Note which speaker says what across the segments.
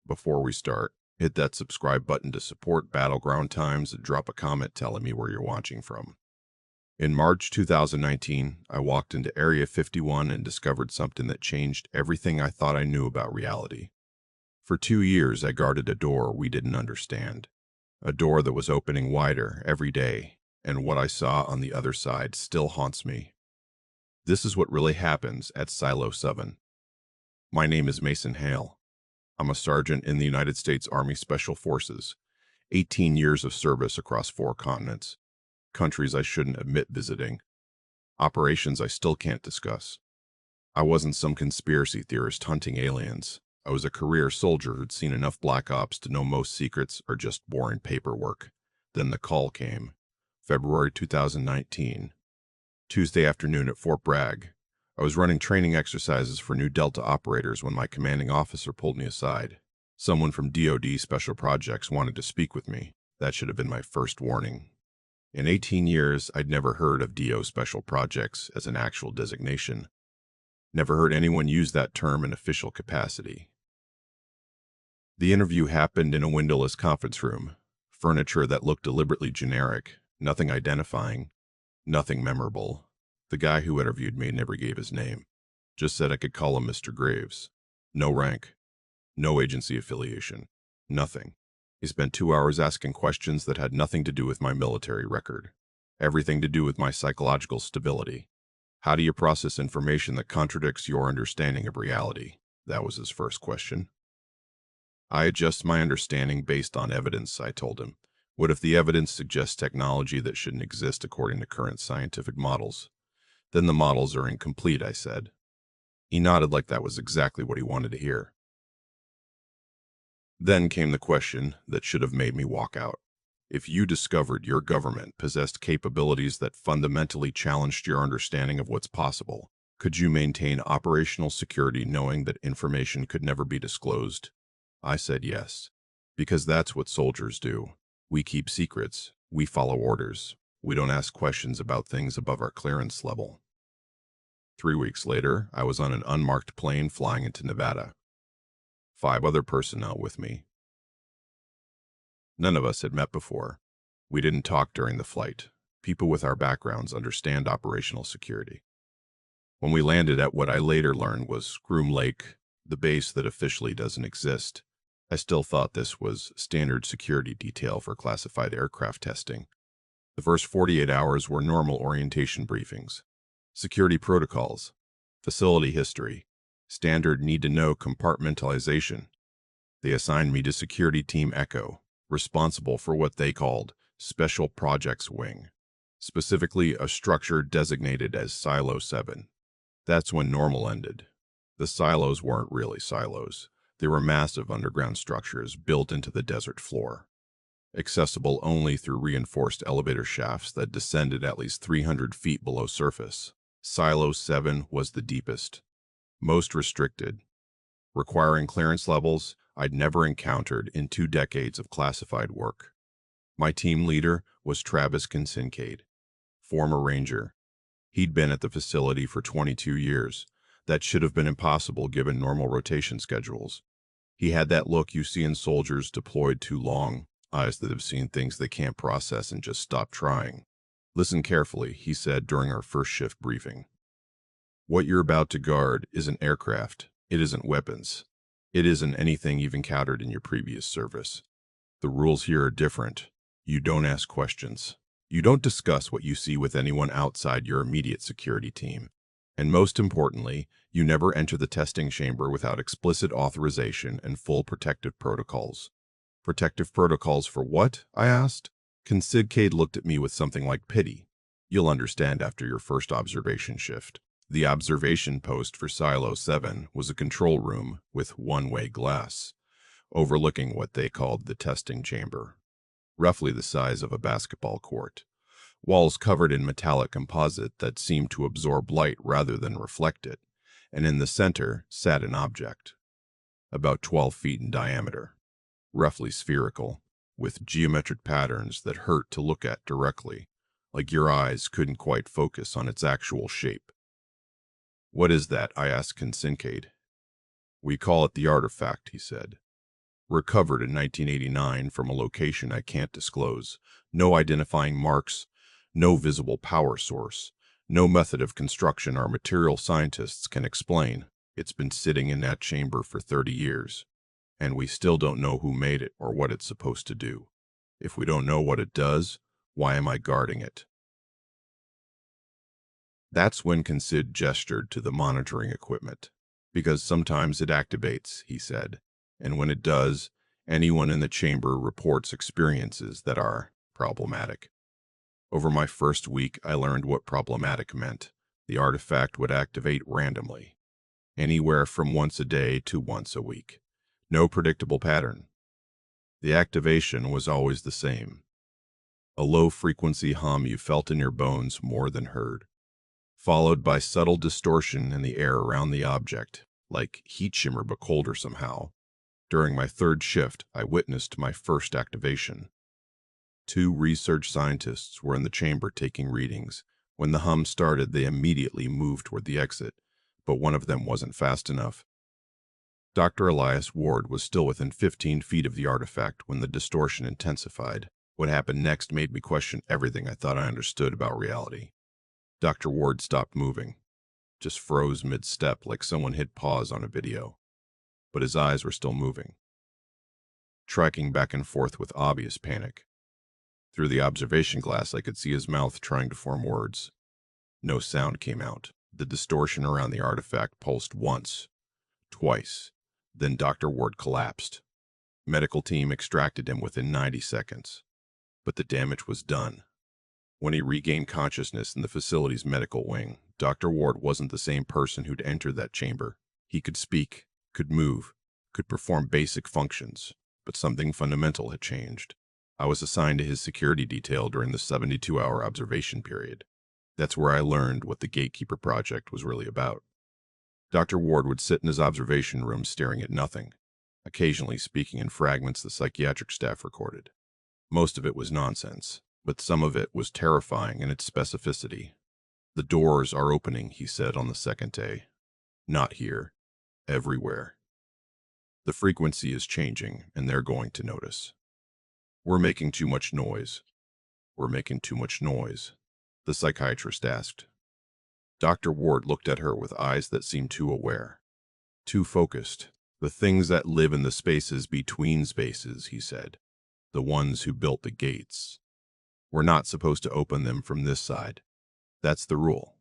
Speaker 1: Before we start, hit that subscribe button to support Battleground Times and drop a comment telling me where you're watching from. In March 2019, I walked into Area 51 and discovered something that changed everything I thought I knew about reality. For 2 years, I guarded a door we didn't understand, a door that was opening wider every day, and what I saw on the other side still haunts me. This is what really happens at Silo 7. My name is Mason Hale. I'm a sergeant in the United States Army Special Forces, 18 years of service across 4 continents, countries I shouldn't admit visiting, operations I still can't discuss. I wasn't some conspiracy theorist hunting aliens. I was a career soldier who'd seen enough black ops to know most secrets are just boring paperwork. Then the call came. February 2019. Tuesday afternoon at Fort Bragg. I was running training exercises for new Delta operators when my commanding officer pulled me aside. Someone from DoD Special Projects wanted to speak with me. That should have been my first warning. In 18 years, I'd never heard of DO Special Projects as an actual designation. Never heard anyone use that term in official capacity. The interview happened in a windowless conference room, furniture that looked deliberately generic, nothing identifying, nothing memorable. The guy who interviewed me never gave his name, just said I could call him Mr. Graves. No rank, no agency affiliation, nothing. He spent 2 hours asking questions that had nothing to do with my military record, everything to do with my psychological stability. How do you process information that contradicts your understanding of reality? That was his first question. I adjust my understanding based on evidence, I told him. What if the evidence suggests technology that shouldn't exist according to current scientific models? Then the models are incomplete, I said. He nodded like that was exactly what he wanted to hear. Then came the question that should have made me walk out. If you discovered your government possessed capabilities that fundamentally challenged your understanding of what's possible, could you maintain operational security knowing that information could never be disclosed? I said yes, because that's what soldiers do. We keep secrets, we follow orders, we don't ask questions about things above our clearance level. 3 weeks later, I was on an unmarked plane flying into Nevada. 5 other personnel with me. None of us had met before. We didn't talk during the flight. People with our backgrounds understand operational security. When we landed at what I later learned was Groom Lake, the base that officially doesn't exist, I still thought this was standard security detail for classified aircraft testing. The first 48 hours were normal orientation briefings, security protocols, facility history, standard need-to-know compartmentalization. They assigned me to Security Team Echo, responsible for what they called Special Projects Wing, specifically a structure designated as Silo 7. That's when normal ended. The silos weren't really silos. They were massive underground structures built into the desert floor, accessible only through reinforced elevator shafts that descended at least 300 feet below surface. Silo 7 was the deepest, most restricted, requiring clearance levels I'd never encountered in 2 decades of classified work. My team leader was Travis Kincaid, former Ranger. He'd been at the facility for 22 years. That should have been impossible given normal rotation schedules. He had that look you see in soldiers deployed too long, eyes that have seen things they can't process and just stop trying. Listen carefully, he said during our first shift briefing. What you're about to guard isn't aircraft. It isn't weapons. It isn't anything you've encountered in your previous service. The rules here are different. You don't ask questions. You don't discuss what you see with anyone outside your immediate security team. And most importantly, you never enter the testing chamber without explicit authorization and full protective protocols. Protective protocols for what? I asked. Kincaid looked at me with something like pity. You'll understand after your first observation shift. The observation post for Silo 7 was a control room with one-way glass, overlooking what they called the testing chamber, roughly the size of a basketball court. Walls covered in metallic composite that seemed to absorb light rather than reflect it, and in the center sat an object, about 12 feet in diameter, roughly spherical, with geometric patterns that hurt to look at directly, like your eyes couldn't quite focus on its actual shape. What is that? I asked Kincaid. We call it the artifact, he said. recovered in 1989 from a location I can't disclose. No identifying marks, no visible power source, no method of construction our material scientists can explain. It's been sitting in that chamber for 30 years, and we still don't know who made it or what it's supposed to do. If we don't know what it does, why am I guarding it? That's when Consid gestured to the monitoring equipment. Because sometimes it activates, he said, and when it does, anyone in the chamber reports experiences that are problematic. Over my first week, I learned what problematic meant. The artifact would activate randomly, anywhere from once a day to once a week. No predictable pattern. The activation was always the same. A low-frequency hum you felt in your bones more than heard, followed by subtle distortion in the air around the object, like heat shimmer but colder somehow. During my third shift, I witnessed my first activation. 2 research scientists were in the chamber taking readings. When the hum started, they immediately moved toward the exit, but one of them wasn't fast enough. Dr. Elias Ward was still within 15 feet of the artifact when the distortion intensified. What happened next made me question everything I thought I understood about reality. Dr. Ward stopped moving, just froze mid-step like someone hit pause on a video. But his eyes were still moving, tracking back and forth with obvious panic. Through the observation glass, I could see his mouth trying to form words. No sound came out. The distortion around the artifact pulsed once, twice. Then Dr. Ward collapsed. Medical team extracted him within 90 seconds. But the damage was done. When he regained consciousness in the facility's medical wing, Dr. Ward wasn't the same person who'd entered that chamber. He could speak, could move, could perform basic functions, but something fundamental had changed. I was assigned to his security detail during the 72-hour observation period. That's where I learned what the Gatekeeper Project was really about. Dr. Ward would sit in his observation room staring at nothing, occasionally speaking in fragments the psychiatric staff recorded. Most of it was nonsense, but some of it was terrifying in its specificity. "The doors are opening," he said on the second day. "Not here. Everywhere. The frequency is changing, and they're going to notice. We're making too much noise." "We're making too much noise?" the psychiatrist asked. Dr. Ward looked at her with eyes that seemed too aware, too focused. "The things that live in the spaces between spaces," he said. "The ones who built the gates. We're not supposed to open them from this side. That's the rule.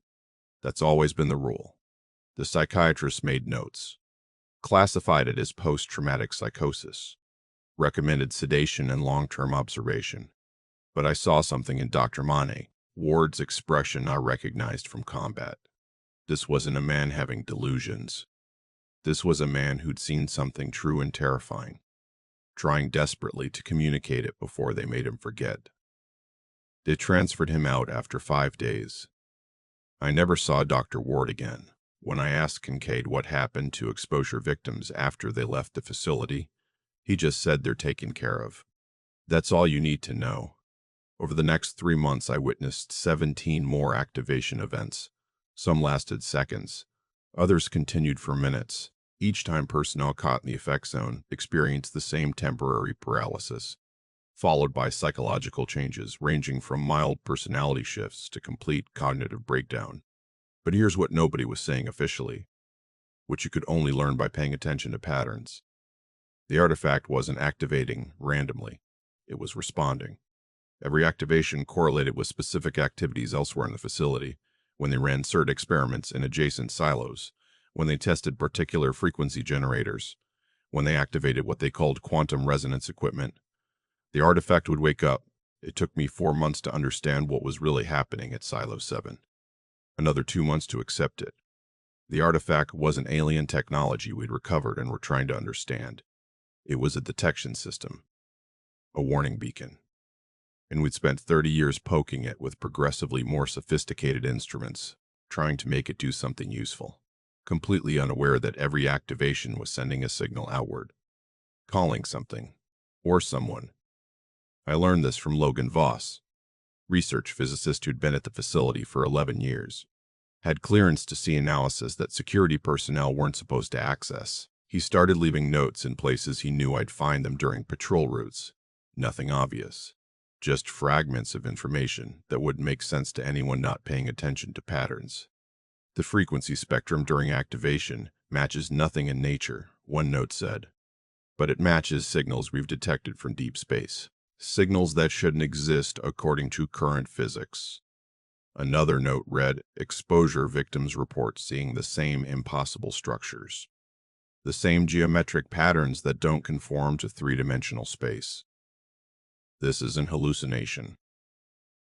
Speaker 1: That's always been the rule." The psychiatrist made notes, classified it as post-traumatic psychosis, recommended sedation and long-term observation. But I saw something in Dr. Mane, Ward's expression I recognized from combat. This wasn't a man having delusions. This was a man who'd seen something true and terrifying, trying desperately to communicate it before they made him forget. They transferred him out after 5 days. I never saw Dr. Ward again. When I asked Kincaid what happened to exposure victims after they left the facility, he just said they're taken care of. That's all you need to know. Over the next 3 months, I witnessed 17 more activation events. Some lasted seconds. Others continued for minutes. Each time personnel caught in the effect zone experienced the same temporary paralysis, followed by psychological changes ranging from mild personality shifts to complete cognitive breakdown. But here's what nobody was saying officially, which you could only learn by paying attention to patterns. The artifact wasn't activating randomly. It was responding. Every activation correlated with specific activities elsewhere in the facility, when they ran certain experiments in adjacent silos, when they tested particular frequency generators, when they activated what they called quantum resonance equipment. The artifact would wake up. It took me 4 months to understand what was really happening at Silo 7. Another 2 months to accept it. The artifact wasn't alien technology we'd recovered and were trying to understand. It was a detection system, a warning beacon. And we'd spent 30 years poking it with progressively more sophisticated instruments, trying to make it do something useful, completely unaware that every activation was sending a signal outward, calling something, or someone. I learned this from Logan Voss, research physicist who'd been at the facility for 11 years, had clearance to see analysis that security personnel weren't supposed to access. He started leaving notes in places he knew I'd find them during patrol routes. Nothing obvious. Just fragments of information that wouldn't make sense to anyone not paying attention to patterns. The frequency spectrum during activation matches nothing in nature, one note said. But it matches signals we've detected from deep space. Signals that shouldn't exist according to current physics. Another note read, exposure victims report seeing the same impossible structures. The same geometric patterns that don't conform to three-dimensional space. This isn't hallucination.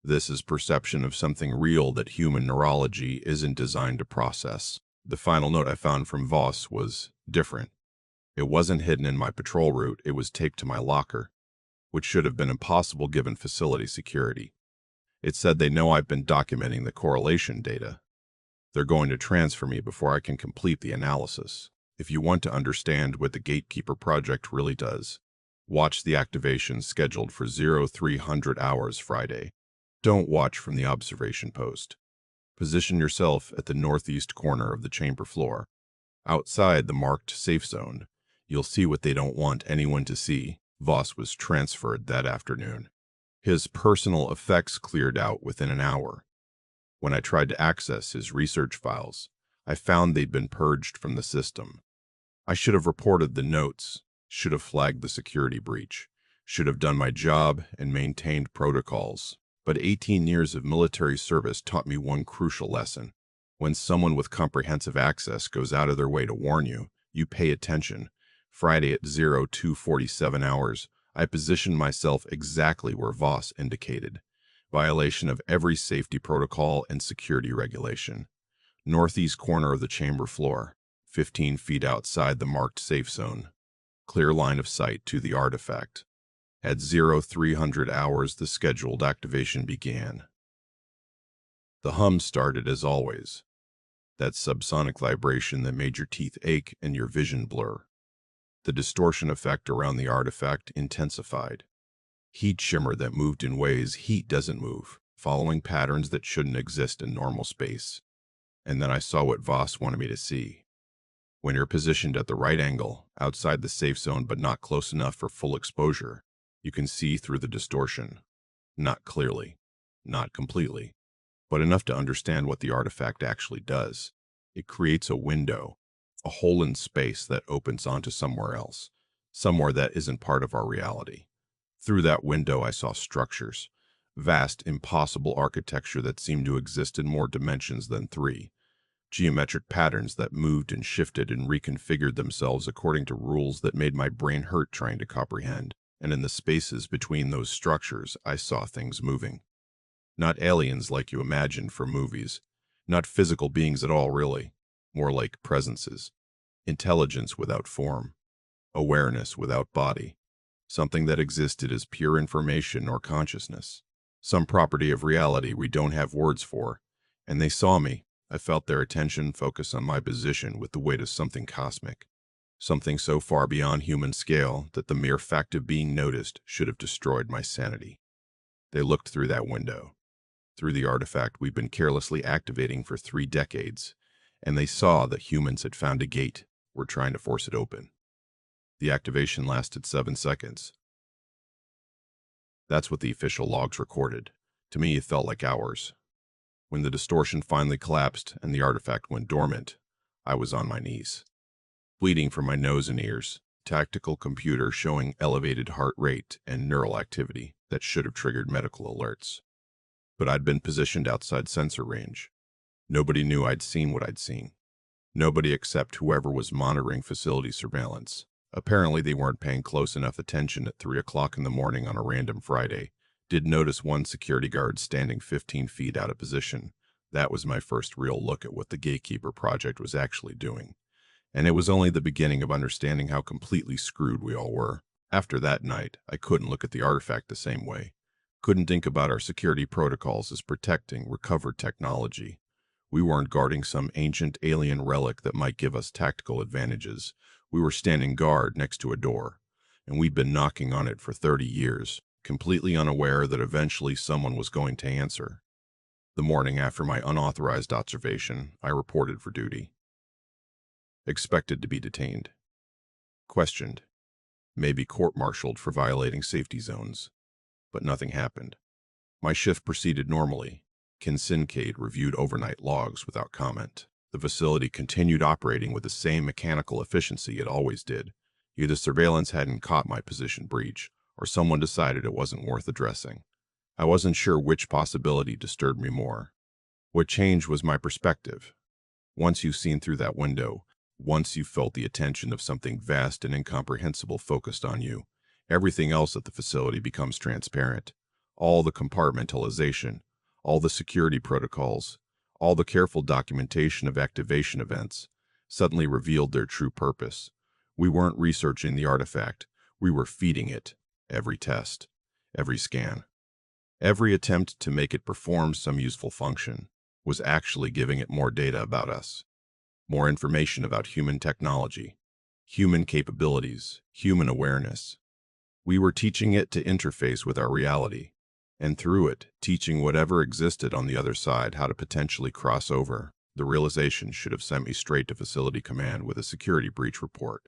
Speaker 1: This is perception of something real that human neurology isn't designed to process. The final note I found from Voss was different. It wasn't hidden in my patrol route, it was taped to my locker, which should have been impossible given facility security. It said they know I've been documenting the correlation data. They're going to transfer me before I can complete the analysis. If you want to understand what the Gatekeeper Project really does, watch the activation scheduled for 0300 hours Friday. Don't watch from the observation post. Position yourself at the northeast corner of the chamber floor. Outside the marked safe zone, you'll see what they don't want anyone to see. Voss was transferred that afternoon. His personal effects cleared out within an hour. When I tried to access his research files, I found they'd been purged from the system. I should have reported the notes, should have flagged the security breach, should have done my job and maintained protocols. But 18 years of military service taught me one crucial lesson. When someone with comprehensive access goes out of their way to warn you, you pay attention. Friday at 0247 hours, I positioned myself exactly where Voss indicated. Violation of every safety protocol and security regulation. Northeast corner of the chamber floor, 15 feet outside the marked safe zone. Clear line of sight to the artifact. At 0300 hours, the scheduled activation began. The hum started as always. That subsonic vibration that made your teeth ache and your vision blur. The distortion effect around the artifact intensified. Heat shimmer that moved in ways heat doesn't move, following patterns that shouldn't exist in normal space. And then I saw what Voss wanted me to see. When you're positioned at the right angle, outside the safe zone but not close enough for full exposure, you can see through the distortion. Not clearly, not completely, but enough to understand what the artifact actually does. It creates a window, a hole in space that opens onto somewhere else, somewhere that isn't part of our reality. Through that window I saw structures, vast, impossible architecture that seemed to exist in more dimensions than three. Geometric patterns that moved and shifted and reconfigured themselves according to rules that made my brain hurt trying to comprehend. And in the spaces between those structures, I saw things moving. Not aliens like you imagined from movies. Not physical beings at all, really. More like presences. Intelligence without form. Awareness without body. Something that existed as pure information or consciousness. Some property of reality we don't have words for. And they saw me. I felt their attention focus on my position with the weight of something cosmic. Something so far beyond human scale that the mere fact of being noticed should have destroyed my sanity. They looked through that window, through the artifact we've been carelessly activating for 3 decades, and they saw that humans had found a gate, were trying to force it open. The activation lasted 7 seconds. That's what the official logs recorded. To me, it felt like hours. When the distortion finally collapsed and the artifact went dormant, I was on my knees. Bleeding from my nose and ears, tactical computer showing elevated heart rate and neural activity that should have triggered medical alerts. But I'd been positioned outside sensor range. Nobody knew I'd seen what I'd seen. Nobody except whoever was monitoring facility surveillance. Apparently they weren't paying close enough attention at 3 o'clock in the morning on a random Friday. Did notice one security guard standing 15 feet out of position. That was my first real look at what the Gatekeeper Project was actually doing. And it was only the beginning of understanding how completely screwed we all were. After that night, I couldn't look at the artifact the same way. Couldn't think about our security protocols as protecting recovered technology. We weren't guarding some ancient alien relic that might give us tactical advantages. We were standing guard next to a door, and we'd been knocking on it for 30 years, completely unaware that eventually someone was going to answer. The morning after my unauthorized observation, I reported for duty. Expected to be detained. questioned, maybe court-martialed for violating safety zones. But nothing happened. My shift proceeded normally. Kincaid reviewed overnight logs without comment. The facility continued operating with the same mechanical efficiency it always did. Either surveillance hadn't caught my position breach, or someone decided it wasn't worth addressing. I wasn't sure which possibility disturbed me more. What changed was my perspective. Once you've seen through that window, once you've felt the attention of something vast and incomprehensible focused on you, everything else at the facility becomes transparent. All the compartmentalization, all the security protocols, all the careful documentation of activation events suddenly revealed their true purpose. We weren't researching the artifact, we were feeding it. Every test, every scan, every attempt to make it perform some useful function was actually giving it more data about us, more information about human technology, human capabilities, human awareness. We were teaching it to interface with our reality, and through it, teaching whatever existed on the other side how to potentially cross over. The realization should have sent me straight to Facility Command with a security breach report.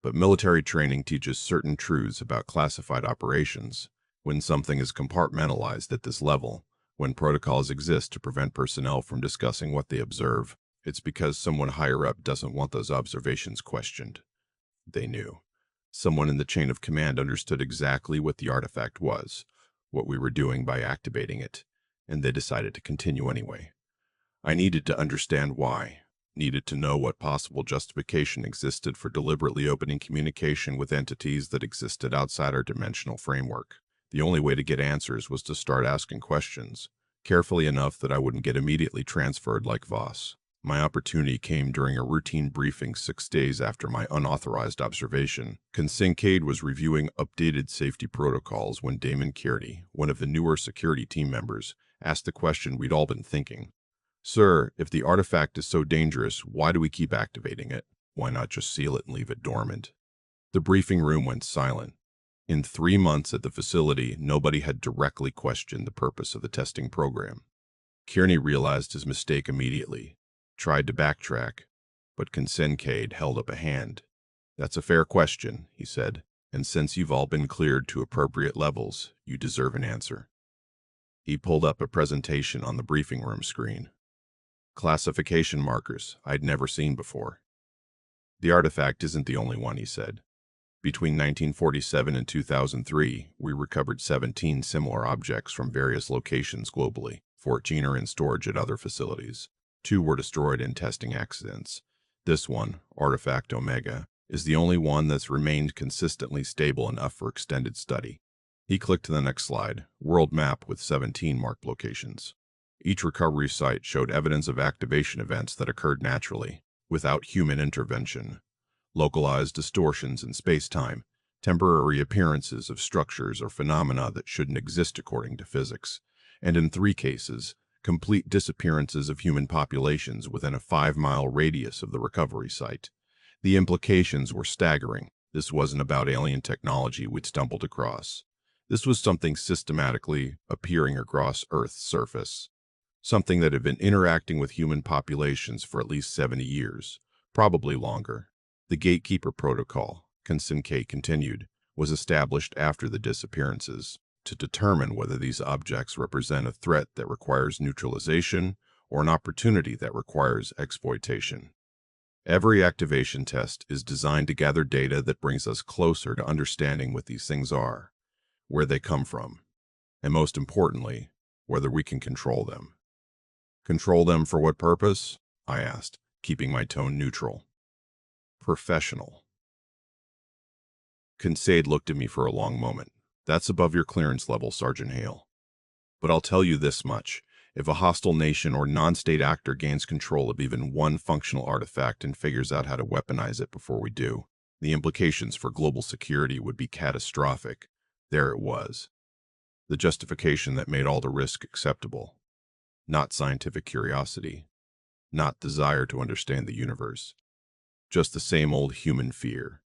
Speaker 1: But military training teaches certain truths about classified operations. When something is compartmentalized at this level, when protocols exist to prevent personnel from discussing what they observe, it's because someone higher up doesn't want those observations questioned. They knew. Someone in the chain of command understood exactly what the artifact was, what we were doing by activating it, and they decided to continue anyway. I needed to understand why, needed to know what possible justification existed for deliberately opening communication with entities that existed outside our dimensional framework. The only way to get answers was to start asking questions, carefully enough that I wouldn't get immediately transferred like Voss. My opportunity came during a routine briefing 6 days after my unauthorized observation. Kincaid was reviewing updated safety protocols when Damon Kearney, one of the newer security team members, asked the question we'd all been thinking. "Sir, if the artifact is so dangerous, why do we keep activating it? Why not just seal it and leave it dormant?" The briefing room went silent. In 3 months at the facility, nobody had directly questioned the purpose of the testing program. Kearney realized his mistake immediately, tried to backtrack, but Kincaid held up a hand. "That's a fair question," he said, "and since you've all been cleared to appropriate levels, you deserve an answer." He pulled up a presentation on the briefing room screen. Classification markers I'd never seen before. "The artifact isn't the only one," he said. "Between 1947 and 2003, we recovered 17 similar objects from various locations globally. 14 are in storage at other facilities. 2 were destroyed in testing accidents. This one, Artifact Omega, is the only one that's remained consistently stable enough for extended study." He clicked to the next slide, world map with 17 marked locations. Each recovery site showed evidence of activation events that occurred naturally, without human intervention. Localized distortions in space-time, temporary appearances of structures or phenomena that shouldn't exist according to physics, and in 3 cases, complete disappearances of human populations within a 5-mile radius of the recovery site. The implications were staggering. This wasn't about alien technology we'd stumbled across. This was something systematically appearing across Earth's surface. Something that had been interacting with human populations for at least 70 years, probably longer. The Gatekeeper Protocol, Kincaid continued, was established after the disappearances to determine whether these objects represent a threat that requires neutralization or an opportunity that requires exploitation. Every activation test is designed to gather data that brings us closer to understanding what these things are, where they come from, and most importantly, whether we can control them. "Control them for what purpose?" I asked, keeping my tone neutral. "Professional." Kincaid looked at me for a long moment. "That's above your clearance level, Sergeant Hale. But I'll tell you this much. If a hostile nation or non-state actor gains control of even one functional artifact and figures out how to weaponize it before we do, the implications for global security would be catastrophic." There it was. The justification that made all the risk acceptable. Not scientific curiosity. Not desire to understand the universe. Just the same old human fear.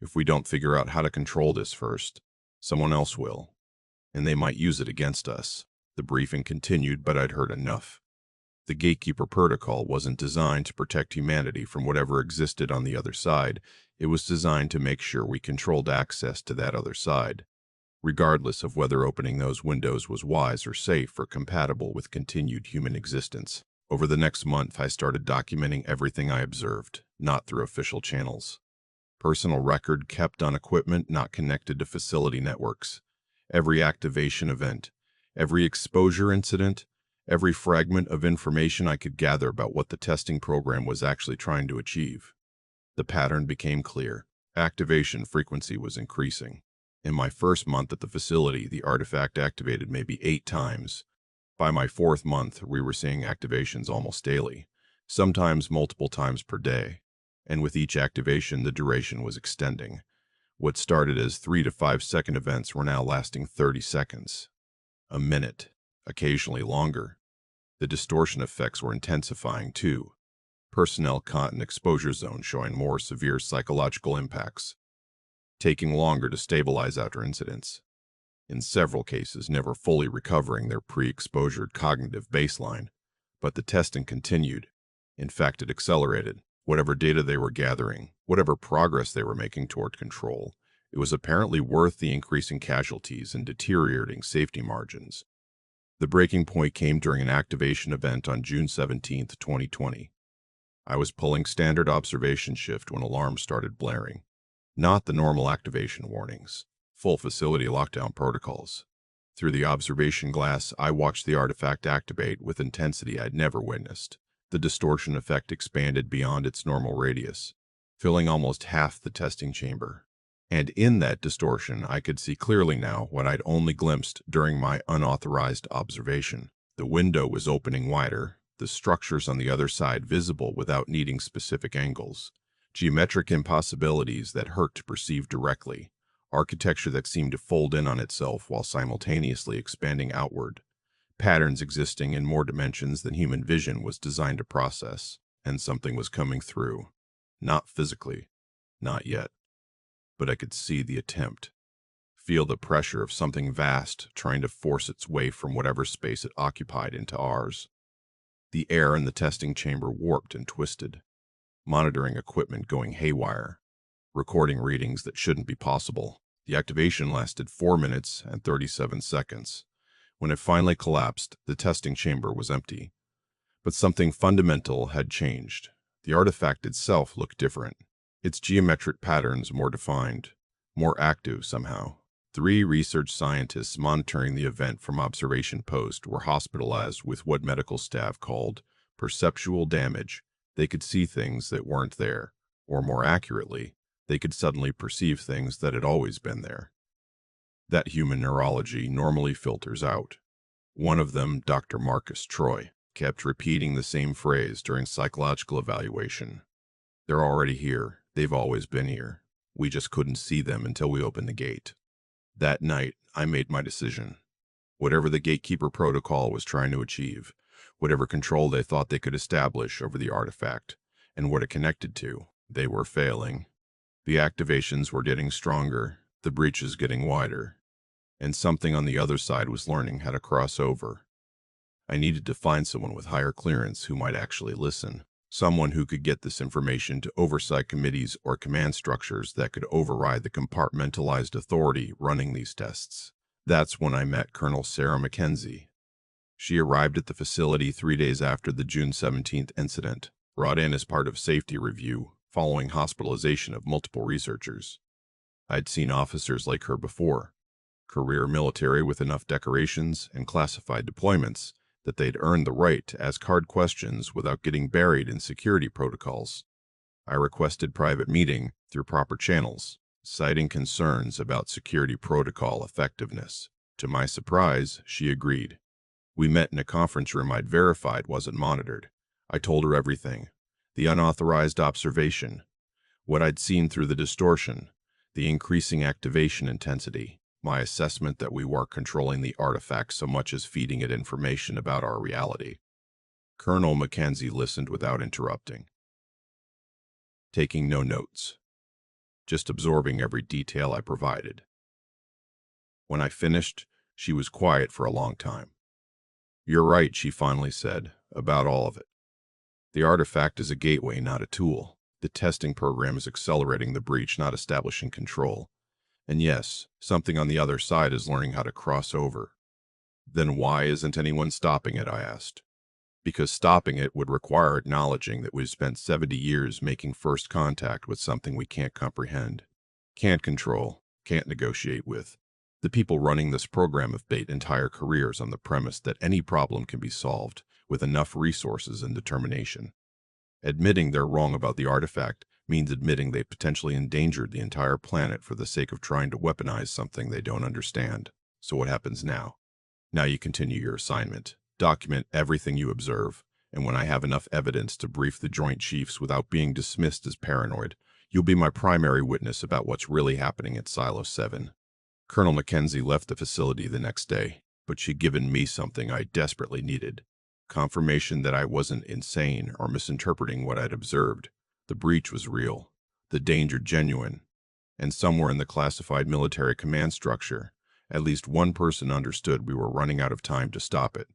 Speaker 1: If we don't figure out how to control this first, someone else will, and they might use it against us. The briefing continued, but I'd heard enough. The Gatekeeper Protocol wasn't designed to protect humanity from whatever existed on the other side. It was designed to make sure we controlled access to that other side, regardless of whether opening those windows was wise or safe or compatible with continued human existence. Over the next month, I started documenting everything I observed, not through official channels. Personal record kept on equipment not connected to facility networks. Every activation event, every exposure incident, every fragment of information I could gather about what the testing program was actually trying to achieve. The pattern became clear. Activation frequency was increasing. In my first month at the facility, the artifact activated maybe 8 times. By my 4th month, we were seeing activations almost daily, sometimes multiple times per day. And with each activation, the duration was extending. What started as 3 to 5 second events were now lasting 30 seconds, a minute, occasionally longer. The distortion effects were intensifying too. Personnel caught in exposure zones showing more severe psychological impacts, taking longer to stabilize after incidents. In several cases, never fully recovering their pre-exposure cognitive baseline. But the testing continued. In fact, it accelerated. Whatever data they were gathering, whatever progress they were making toward control, it was apparently worth the increasing casualties and deteriorating safety margins. The breaking point came during an activation event on June 17, 2020. I was pulling standard observation shift when alarms started blaring. Not the normal activation warnings, full facility lockdown protocols. Through the observation glass, I watched the artifact activate with intensity I'd never witnessed. The distortion effect expanded beyond its normal radius, filling almost half the testing chamber. And in that distortion, I could see clearly now what I'd only glimpsed during my unauthorized observation. The window was opening wider, the structures on the other side visible without needing specific angles. Geometric impossibilities that hurt to perceive directly. Architecture that seemed to fold in on itself while simultaneously expanding outward. Patterns existing in more dimensions than human vision was designed to process. And something was coming through. Not physically. Not yet. But I could see the attempt. Feel the pressure of something vast trying to force its way from whatever space it occupied into ours. The air in the testing chamber warped and twisted. Monitoring equipment going haywire. Recording readings that shouldn't be possible. The activation lasted 4 minutes and 37 seconds. When it finally collapsed, the testing chamber was empty. But something fundamental had changed. The artifact itself looked different. Its geometric patterns more defined, more active somehow. 3 research scientists monitoring the event from observation post were hospitalized with what medical staff called perceptual damage. They could see things that weren't there, or more accurately, they could suddenly perceive things that had always been there. That human neurology normally filters out. One of them, Dr. Marcus Troy, kept repeating the same phrase during psychological evaluation. They're already here. They've always been here. We just couldn't see them until we opened the gate. That night, I made my decision. Whatever the Gatekeeper Protocol was trying to achieve, whatever control they thought they could establish over the artifact, and what it connected to, they were failing. The activations were getting stronger, the breaches getting wider, and something on the other side was learning how to cross over. I needed to find someone with higher clearance who might actually listen, someone who could get this information to oversight committees or command structures that could override the compartmentalized authority running these tests. That's when I met Colonel Sarah Mackenzie. She arrived at the facility 3 days after the June 17th incident, brought in as part of safety review, following hospitalization of multiple researchers. I'd seen officers like her before, career military with enough decorations and classified deployments that they'd earned the right to ask hard questions without getting buried in security protocols. I requested private meeting through proper channels, citing concerns about security protocol effectiveness. To my surprise, she agreed. We met in a conference room I'd verified wasn't monitored. I told her everything. The unauthorized observation, what I'd seen through the distortion, the increasing activation intensity, my assessment that we weren't controlling the artifact so much as feeding it information about our reality. Colonel Mackenzie listened without interrupting, taking no notes, just absorbing every detail I provided. When I finished, she was quiet for a long time. "You're right," she finally said. About all of it. The artifact is a gateway, not a tool. The testing program is accelerating the breach, not establishing control. And yes, something on the other side is learning how to cross over. Then why isn't anyone stopping it, I asked. Because stopping it would require acknowledging that we've spent 70 years making first contact with something we can't comprehend, can't control, can't negotiate with. The people running this program have based entire careers on the premise that any problem can be solved with enough resources and determination. Admitting they're wrong about the artifact means admitting they potentially endangered the entire planet for the sake of trying to weaponize something they don't understand. So what happens now? Now you continue your assignment. Document everything you observe, and when I have enough evidence to brief the Joint Chiefs without being dismissed as paranoid, you'll be my primary witness about what's really happening at Silo 7. Colonel Mackenzie left the facility the next day, but she'd given me something I desperately needed. Confirmation that I wasn't insane or misinterpreting what I'd observed. The breach was real, the danger genuine, and somewhere in the classified military command structure, at least one person understood we were running out of time to stop it.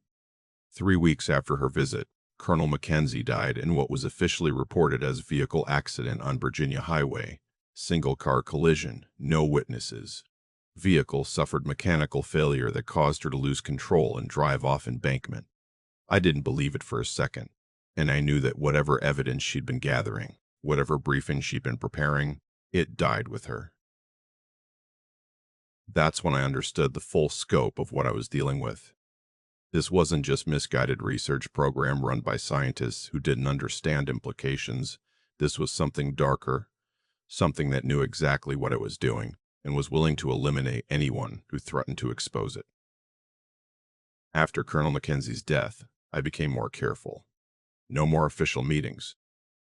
Speaker 1: 3 weeks after her visit, Colonel Mackenzie died in what was officially reported as vehicle accident on Virginia Highway. Single-car collision, no witnesses. Vehicle suffered mechanical failure that caused her to lose control and drive off embankment. I didn't believe it for a second, and I knew that whatever evidence she'd been gathering, whatever briefing she'd been preparing, it died with her. That's when I understood the full scope of what I was dealing with. This wasn't just misguided research program run by scientists who didn't understand implications. This was something darker, something that knew exactly what it was doing and was willing to eliminate anyone who threatened to expose it. After Colonel Mackenzie's death, I became more careful. No more official meetings,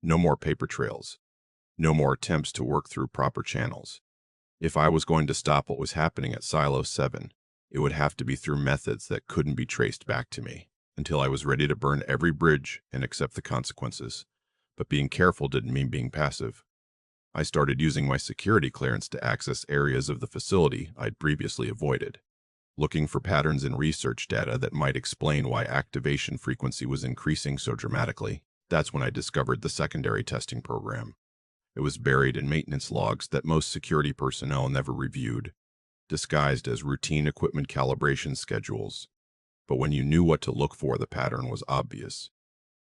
Speaker 1: no more paper trails, no more attempts to work through proper channels. If I was going to stop what was happening at Silo 7, it would have to be through methods that couldn't be traced back to me, until I was ready to burn every bridge and accept the consequences. But being careful didn't mean being passive. I started using my security clearance to access areas of the facility I'd previously avoided, looking for patterns in research data that might explain why activation frequency was increasing so dramatically. That's when I discovered the secondary testing program. It was buried in maintenance logs that most security personnel never reviewed, disguised as routine equipment calibration schedules. But when you knew what to look for, the pattern was obvious.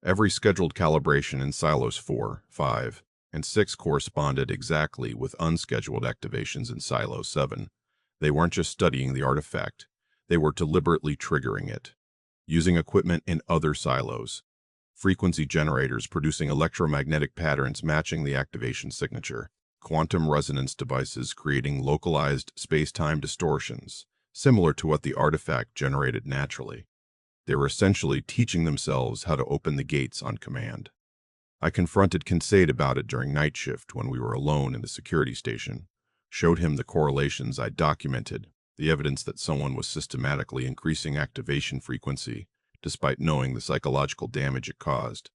Speaker 1: Every scheduled calibration in Silos 4, 5, and 6 corresponded exactly with unscheduled activations in Silo 7. They weren't just studying the artifact, they were deliberately triggering it, using equipment in other silos, frequency generators producing electromagnetic patterns matching the activation signature, quantum resonance devices creating localized space-time distortions, similar to what the artifact generated naturally. They were essentially teaching themselves how to open the gates on command. I confronted Kincaid about it during night shift when we were alone in the security station, showed him the correlations I documented, the evidence that someone was systematically increasing activation frequency, despite knowing the psychological damage it caused.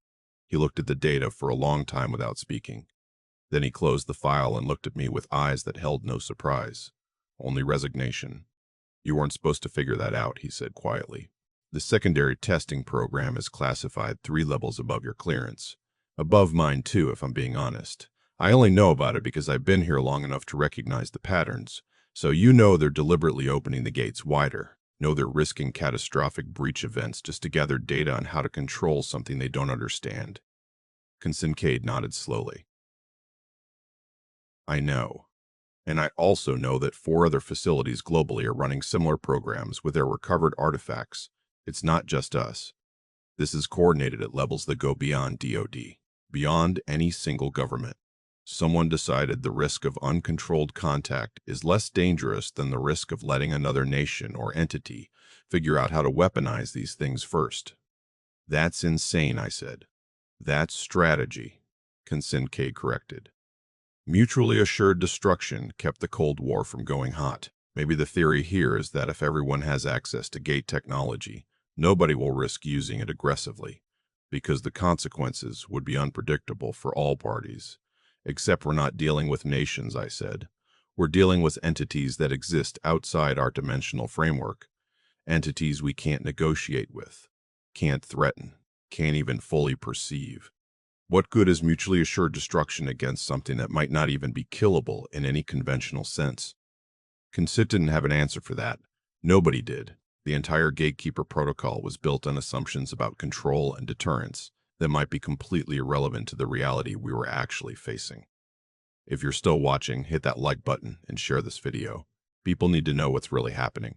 Speaker 1: He looked at the data for a long time without speaking. Then he closed the file and looked at me with eyes that held no surprise, only resignation. "You weren't supposed to figure that out," he said quietly. "The secondary testing program is classified 3 levels above your clearance. Above mine too, if I'm being honest. I only know about it because I've been here long enough to recognize the patterns. So you know they're deliberately opening the gates wider. Know they're risking catastrophic breach events just to gather data on how to control something they don't understand." Kincaid nodded slowly. "I know. And I also know that 4 other facilities globally are running similar programs with their recovered artifacts. It's not just us. This is coordinated at levels that go beyond DoD, beyond any single government. Someone decided the risk of uncontrolled contact is less dangerous than the risk of letting another nation or entity figure out how to weaponize these things first." "That's insane," I said. "That's strategy," Kincaid corrected. "Mutually assured destruction kept the Cold War from going hot. Maybe the theory here is that if everyone has access to gate technology, nobody will risk using it aggressively, because the consequences would be unpredictable for all parties. Except we're not dealing with nations," I said. "We're dealing with entities that exist outside our dimensional framework, entities we can't negotiate with, can't threaten." can't even fully perceive. What good is mutually assured destruction against something that might not even be killable in any conventional sense? Consit didn't have an answer for that. Nobody did. The entire Gatekeeper protocol was built on assumptions about control and deterrence that might be completely irrelevant to the reality we were actually facing. If you're still watching, hit that like button and share this video. People need to know what's really happening.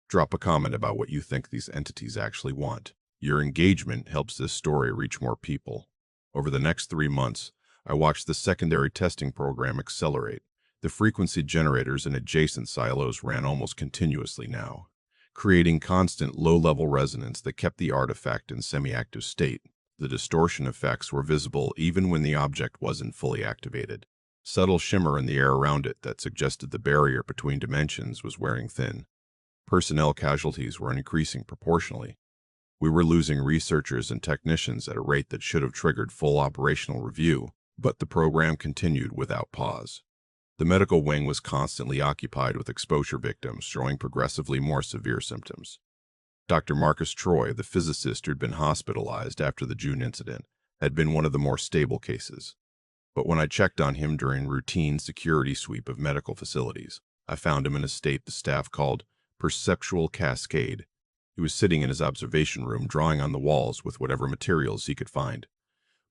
Speaker 1: Drop a comment about what you think these entities actually want. Your engagement helps this story reach more people. Over the next 3 months, I watched the secondary testing program accelerate. The frequency generators in adjacent silos ran almost continuously now, creating constant low-level resonance that kept the artifact in semi-active state. The distortion effects were visible even when the object wasn't fully activated. Subtle shimmer in the air around it that suggested the barrier between dimensions was wearing thin. Personnel casualties were increasing proportionally. We were losing researchers and technicians at a rate that should have triggered full operational review, but the program continued without pause. The medical wing was constantly occupied with exposure victims showing progressively more severe symptoms. Dr. Marcus Troy, the physicist who'd been hospitalized after the June incident, had been one of the more stable cases. But when I checked on him during routine security sweep of medical facilities, I found him in a state the staff called perceptual cascade. He was sitting in his observation room drawing on the walls with whatever materials he could find.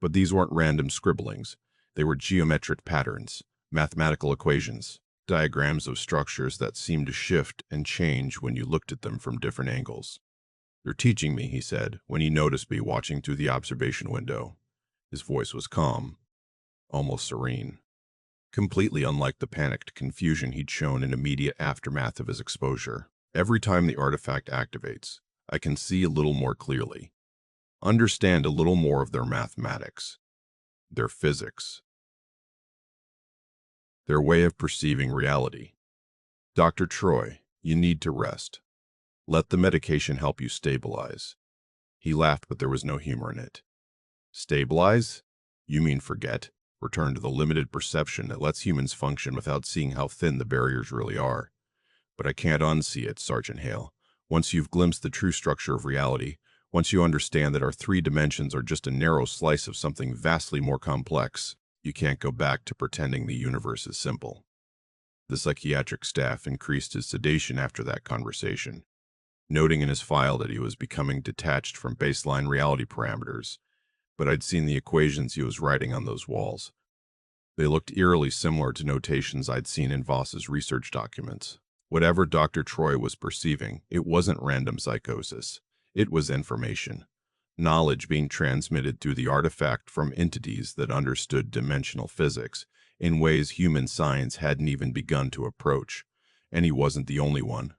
Speaker 1: But these weren't random scribblings. They were geometric patterns, mathematical equations, diagrams of structures that seemed to shift and change when you looked at them from different angles. "You're teaching me," he said, when he noticed me watching through the observation window. His voice was calm, almost serene, completely unlike the panicked confusion he'd shown in immediate aftermath of his exposure. "Every time the artifact activates, I can see a little more clearly, understand a little more of their mathematics, their physics, their way of perceiving reality. Dr. Troy, you need to rest. Let the medication help you stabilize." He laughed, but there was no humor in it. "Stabilize? You mean forget? Return to the limited perception that lets humans function without seeing how thin the barriers really are. But I can't unsee it, Sergeant Hale. Once you've glimpsed the true structure of reality, once you understand that our 3 dimensions are just a narrow slice of something vastly more complex, you can't go back to pretending the universe is simple." The psychiatric staff increased his sedation after that conversation, noting in his file that he was becoming detached from baseline reality parameters. But I'd seen the equations he was writing on those walls. They looked eerily similar to notations I'd seen in Voss's research documents. Whatever Dr. Troy was perceiving, it wasn't random psychosis. It was information. Knowledge being transmitted through the artifact from entities that understood dimensional physics in ways human science hadn't even begun to approach. And he wasn't the only one.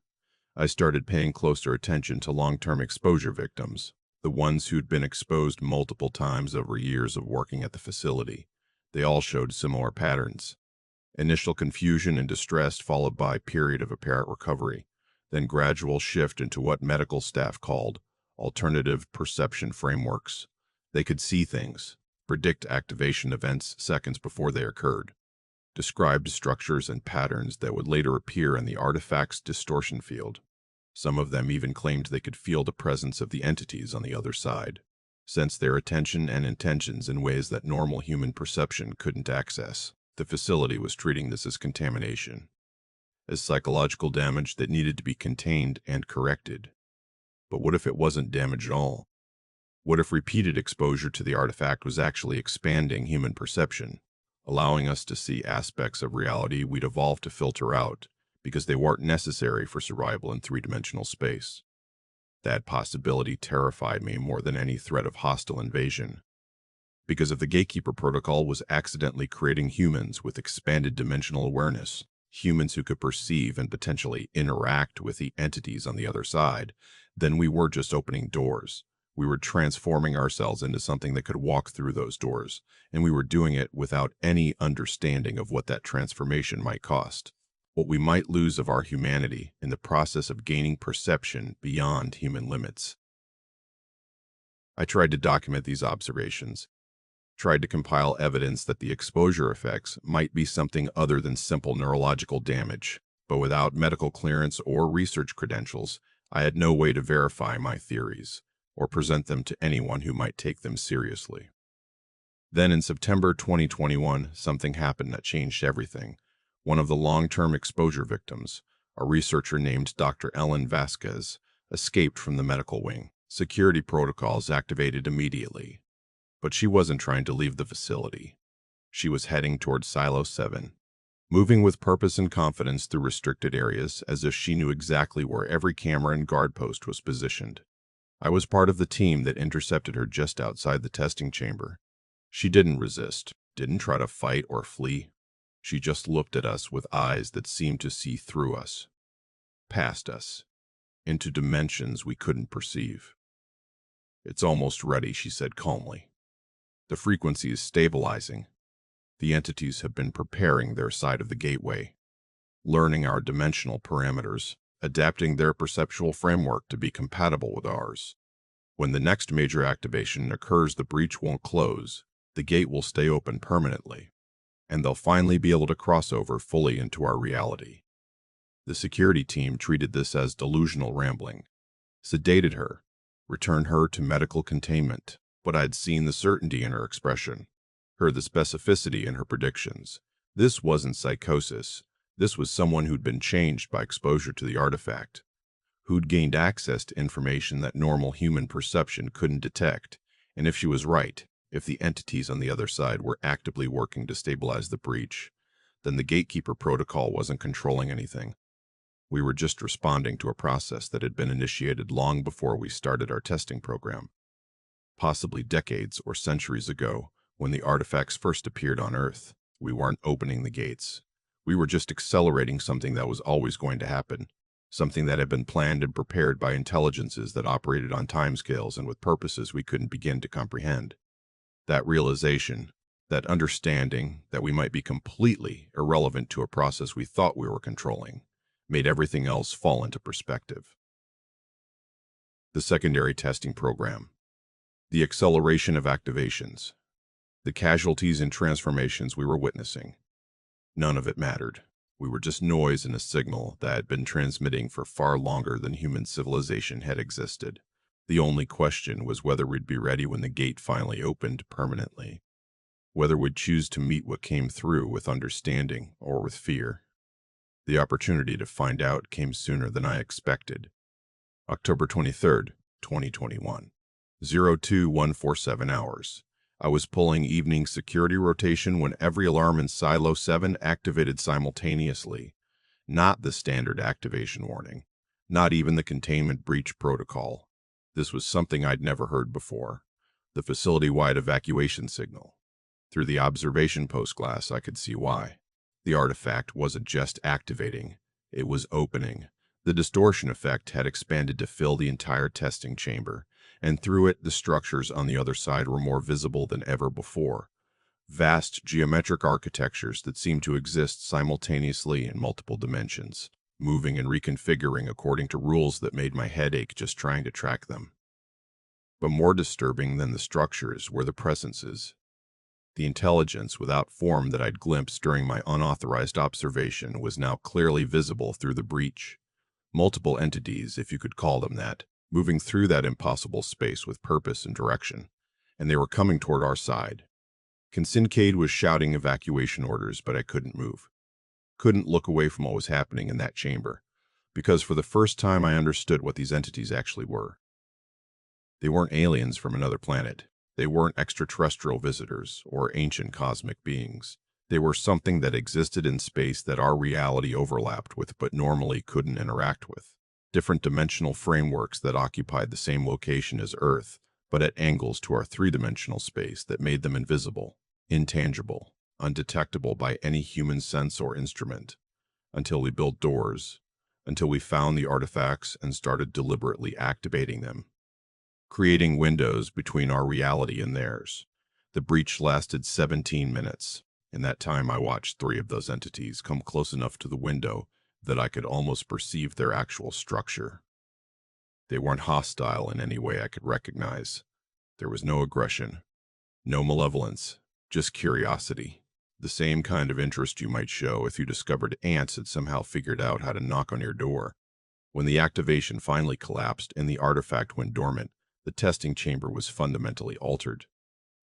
Speaker 1: I started paying closer attention to long-term exposure victims, the ones who'd been exposed multiple times over years of working at the facility. They all showed similar patterns. Initial confusion and distress followed by a period of apparent recovery, then gradual shift into what medical staff called alternative perception frameworks. They could see things, predict activation events seconds before they occurred, described structures and patterns that would later appear in the artifact's distortion field. Some of them even claimed they could feel the presence of the entities on the other side, sense their attention and intentions in ways that normal human perception couldn't access. The facility was treating this as contamination, as psychological damage that needed to be contained and corrected. But what if it wasn't damage at all? What if repeated exposure to the artifact was actually expanding human perception, allowing us to see aspects of reality we'd evolved to filter out because they weren't necessary for survival in 3-dimensional space? That possibility terrified me more than any threat of hostile invasion, because if the Gatekeeper Protocol was accidentally creating humans with expanded dimensional awareness, humans who could perceive and potentially interact with the entities on the other side, then we were just opening doors. We were transforming ourselves into something that could walk through those doors, and we were doing it without any understanding of what that transformation might cost, what we might lose of our humanity in the process of gaining perception beyond human limits. I tried to document these observations, tried to compile evidence that the exposure effects might be something other than simple neurological damage, but without medical clearance or research credentials, I had no way to verify my theories. or present them to anyone who might take them seriously. Then in September 2021, something happened that changed everything. One of the long-term exposure victims, a researcher named Dr. Ellen Vasquez, escaped from the medical wing. Security protocols activated immediately. But she wasn't trying to leave the facility. She was heading toward Silo 7, moving with purpose and confidence through restricted areas as if she knew exactly where every camera and guard post was positioned. I was part of the team that intercepted her just outside the testing chamber. She didn't resist, didn't try to fight or flee. She just looked at us with eyes that seemed to see through us, past us, into dimensions we couldn't perceive. "It's almost ready," she said calmly. "The frequency is stabilizing. The entities have been preparing their side of the gateway, learning our dimensional parameters, adapting their perceptual framework to be compatible with ours. When the next major activation occurs, the breach won't close. The gate will stay open permanently, and they'll finally be able to cross over fully into our reality." The security team treated this as delusional rambling, sedated her, returned her to medical containment, but I'd seen the certainty in her expression, heard the specificity in her predictions. This wasn't psychosis. This was someone who'd been changed by exposure to the artifact, who'd gained access to information that normal human perception couldn't detect. And if she was right, if the entities on the other side were actively working to stabilize the breach, then the Gatekeeper protocol wasn't controlling anything. We were just responding to a process that had been initiated long before we started our testing program. Possibly decades or centuries ago, when the artifacts first appeared on Earth, we weren't opening the gates. We were just accelerating something that was always going to happen, something that had been planned and prepared by intelligences that operated on timescales and with purposes we couldn't begin to comprehend. That realization, that understanding that we might be completely irrelevant to a process we thought we were controlling, made everything else fall into perspective. The secondary testing program. The acceleration of activations. The casualties and transformations we were witnessing. None of it mattered. We were just noise in a signal that had been transmitting for far longer than human civilization had existed. The only question was whether we'd be ready when the gate finally opened permanently. Whether we'd choose to meet what came through with understanding or with fear. The opportunity to find out came sooner than I expected. October 23rd, 2021. 02147 hours. I was pulling evening security rotation when every alarm in Silo 7 activated simultaneously. Not the standard activation warning. Not even the containment breach protocol. This was something I'd never heard before. The facility-wide evacuation signal. Through the observation post glass, I could see why. The artifact wasn't just activating, it was opening. The distortion effect had expanded to fill the entire testing chamber, and through it, the structures on the other side were more visible than ever before. Vast geometric architectures that seemed to exist simultaneously in multiple dimensions, moving and reconfiguring according to rules that made my head ache just trying to track them. But more disturbing than the structures were the presences. The intelligence without form that I'd glimpsed during my unauthorized observation was now clearly visible through the breach. Multiple entities, if you could call them that, moving through that impossible space with purpose and direction, and they were coming toward our side. Kincaid was shouting evacuation orders, but I couldn't move. Couldn't look away from what was happening in that chamber, because for the first time I understood what these entities actually were. They weren't aliens from another planet. They weren't extraterrestrial visitors or ancient cosmic beings. They were something that existed in space that our reality overlapped with but normally couldn't interact with. Different dimensional frameworks that occupied the same location as Earth, but at angles to our three-dimensional space that made them invisible, intangible, undetectable by any human sense or instrument, until we built doors, until we found the artifacts and started deliberately activating them, creating windows between our reality and theirs. The breach lasted 17 minutes. In that time, I watched 3 of those entities come close enough to the window that I could almost perceive their actual structure. They weren't hostile in any way I could recognize. There was no aggression, no malevolence, just curiosity. The same kind of interest you might show if you discovered ants had somehow figured out how to knock on your door. When the activation finally collapsed and the artifact went dormant, The testing chamber was fundamentally altered.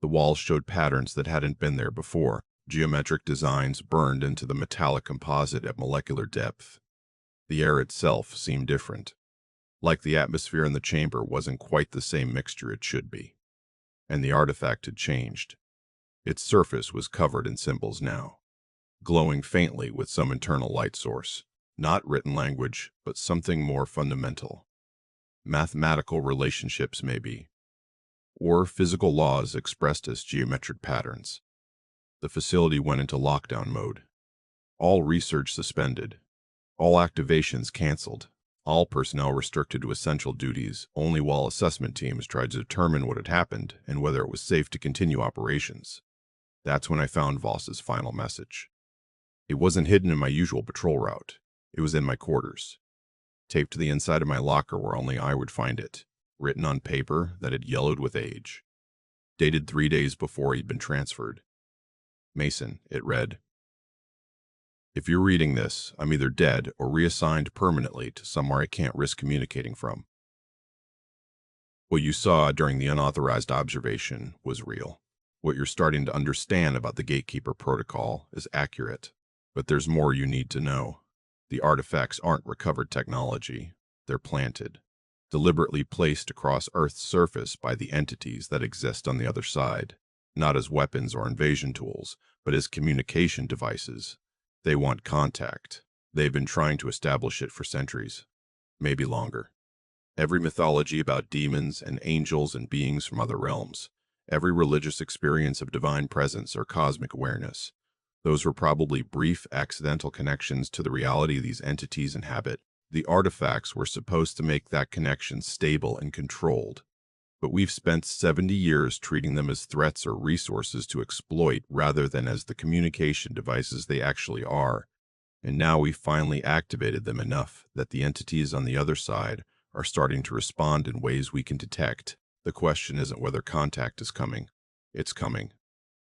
Speaker 1: The walls showed patterns that hadn't been there before, geometric designs burned into the metallic composite at molecular depth. The air itself seemed different, like the atmosphere in the chamber wasn't quite the same mixture it should be. And the artifact had changed. Its surface was covered in symbols now, glowing faintly with some internal light source. Not written language, but something more fundamental. Mathematical relationships, maybe, or physical laws expressed as geometric patterns. The facility went into lockdown mode. All research suspended. All activations canceled. All personnel restricted to essential duties, only while assessment teams tried to determine what had happened and whether it was safe to continue operations. That's when I found Voss's final message. It wasn't hidden in my usual patrol route. It was in my quarters, taped to the inside of my locker where only I would find it, written on paper that had yellowed with age. Dated 3 days before he'd been transferred. Mason, it read. If you're reading this, I'm either dead or reassigned permanently to somewhere I can't risk communicating from. What you saw during the unauthorized observation was real. What you're starting to understand about the Gatekeeper Protocol is accurate, but there's more you need to know. The artifacts aren't recovered technology. They're planted, deliberately placed across Earth's surface by the entities that exist on the other side, not as weapons or invasion tools, but as communication devices. They want contact. They've been trying to establish it for centuries, maybe longer. Every mythology about demons and angels and beings from other realms, every religious experience of divine presence or cosmic awareness, those were probably brief, accidental connections to the reality these entities inhabit. The artifacts were supposed to make that connection stable and controlled. But we've spent 70 years treating them as threats or resources to exploit rather than as the communication devices they actually are. And now we've finally activated them enough that the entities on the other side are starting to respond in ways we can detect. The question isn't whether contact is coming. It's coming.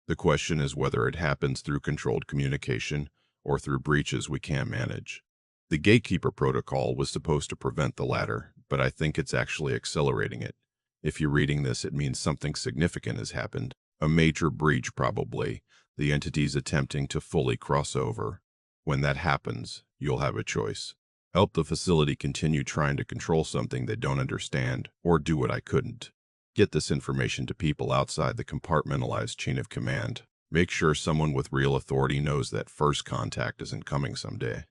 Speaker 1: The question is whether it happens through controlled communication or through breaches we can't manage. The Gatekeeper Protocol was supposed to prevent the latter, but I think it's actually accelerating it. If you're reading this, it means something significant has happened. A major breach, probably. The entities attempting to fully cross over. When that happens, you'll have a choice. Help the facility continue trying to control something they don't understand, or do what I couldn't. Get this information to people outside the compartmentalized chain of command. Make sure someone with real authority knows that first contact isn't coming someday.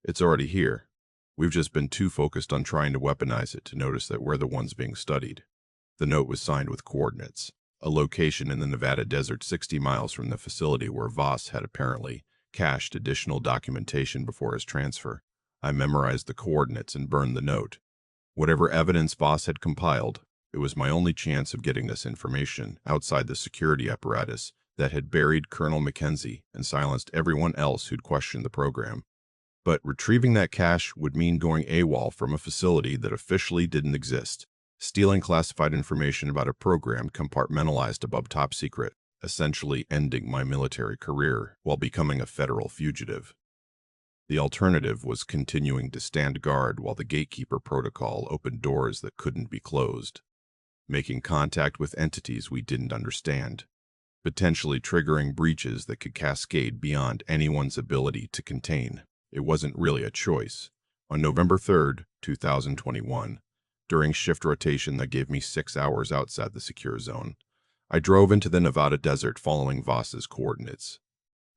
Speaker 1: It's already here. We've just been too focused on trying to weaponize it to notice that we're the ones being studied. The note was signed with coordinates, a location in the Nevada desert 60 miles from the facility where Voss had apparently cached additional documentation before his transfer. I memorized the coordinates and burned the note. Whatever evidence Voss had compiled, it was my only chance of getting this information outside the security apparatus that had buried Colonel Mackenzie and silenced everyone else who'd questioned the program. But retrieving that cache would mean going AWOL from a facility that officially didn't exist, stealing classified information about a program compartmentalized above top secret, essentially ending my military career while becoming a federal fugitive. The alternative was continuing to stand guard while the Gatekeeper Protocol opened doors that couldn't be closed, making contact with entities we didn't understand, potentially triggering breaches that could cascade beyond anyone's ability to contain. It wasn't really a choice. On November 3rd, 2021, during shift rotation that gave me 6 hours outside the secure zone, I drove into the Nevada desert following Voss's coordinates.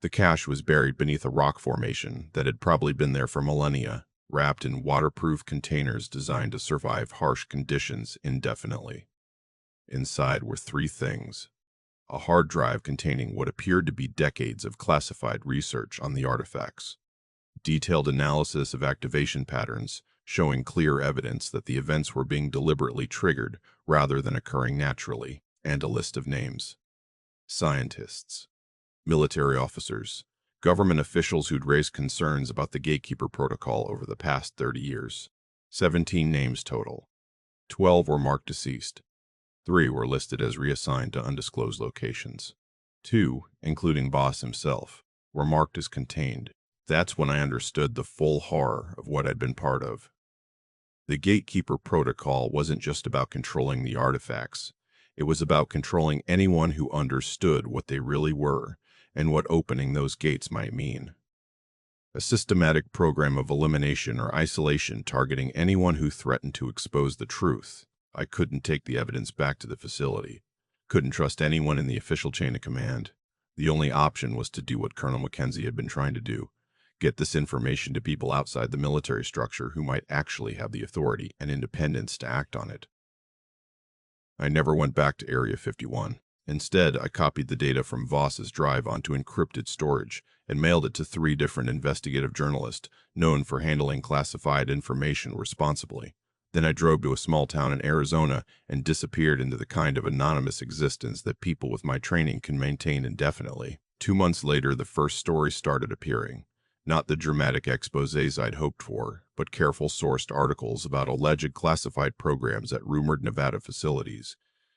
Speaker 1: The cache was buried beneath a rock formation that had probably been there for millennia, wrapped in waterproof containers designed to survive harsh conditions indefinitely. Inside were 3 things: a hard drive containing what appeared to be decades of classified research on the artifacts, detailed analysis of activation patterns showing clear evidence that the events were being deliberately triggered rather than occurring naturally, and a list of names. Scientists, military officers, government officials who'd raised concerns about the Gatekeeper Protocol over the past 30 years. 17 names total. 12 were marked deceased. 3 were listed as reassigned to undisclosed locations. 2, including Voss himself, were marked as contained. That's when I understood the full horror of what I'd been part of. The Gatekeeper Protocol wasn't just about controlling the artifacts. It was about controlling anyone who understood what they really were and what opening those gates might mean. A systematic program of elimination or isolation targeting anyone who threatened to expose the truth. I couldn't take the evidence back to the facility. Couldn't trust anyone in the official chain of command. The only option was to do what Colonel Mackenzie had been trying to do. Get this information to people outside the military structure who might actually have the authority and independence to act on it. I never went back to Area 51. Instead, I copied the data from Voss's drive onto encrypted storage and mailed it to 3 different investigative journalists known for handling classified information responsibly. Then I drove to a small town in Arizona and disappeared into the kind of anonymous existence that people with my training can maintain indefinitely. 2 months later, the first stories started appearing. Not the dramatic exposés I'd hoped for, but careful sourced articles about alleged classified programs at rumored Nevada facilities,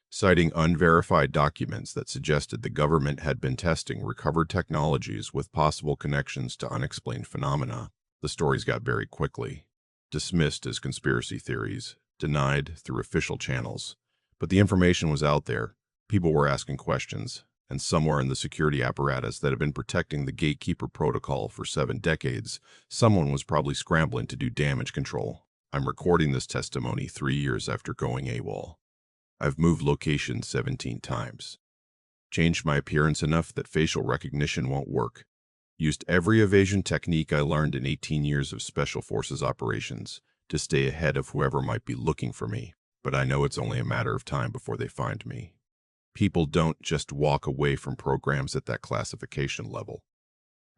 Speaker 1: citing unverified documents that suggested the government had been testing recovered technologies with possible connections to unexplained phenomena. The stories got buried quickly, dismissed as conspiracy theories, denied through official channels. But the information was out there, people were asking questions, and somewhere in the security apparatus that had been protecting the Gatekeeper Protocol for 7 decades, someone was probably scrambling to do damage control. I'm recording this testimony 3 years after going AWOL. I've moved location 17 times. Changed my appearance enough that facial recognition won't work. Used every evasion technique I learned in 18 years of Special Forces operations to stay ahead of whoever might be looking for me, but I know it's only a matter of time before they find me. People don't just walk away from programs at that classification level.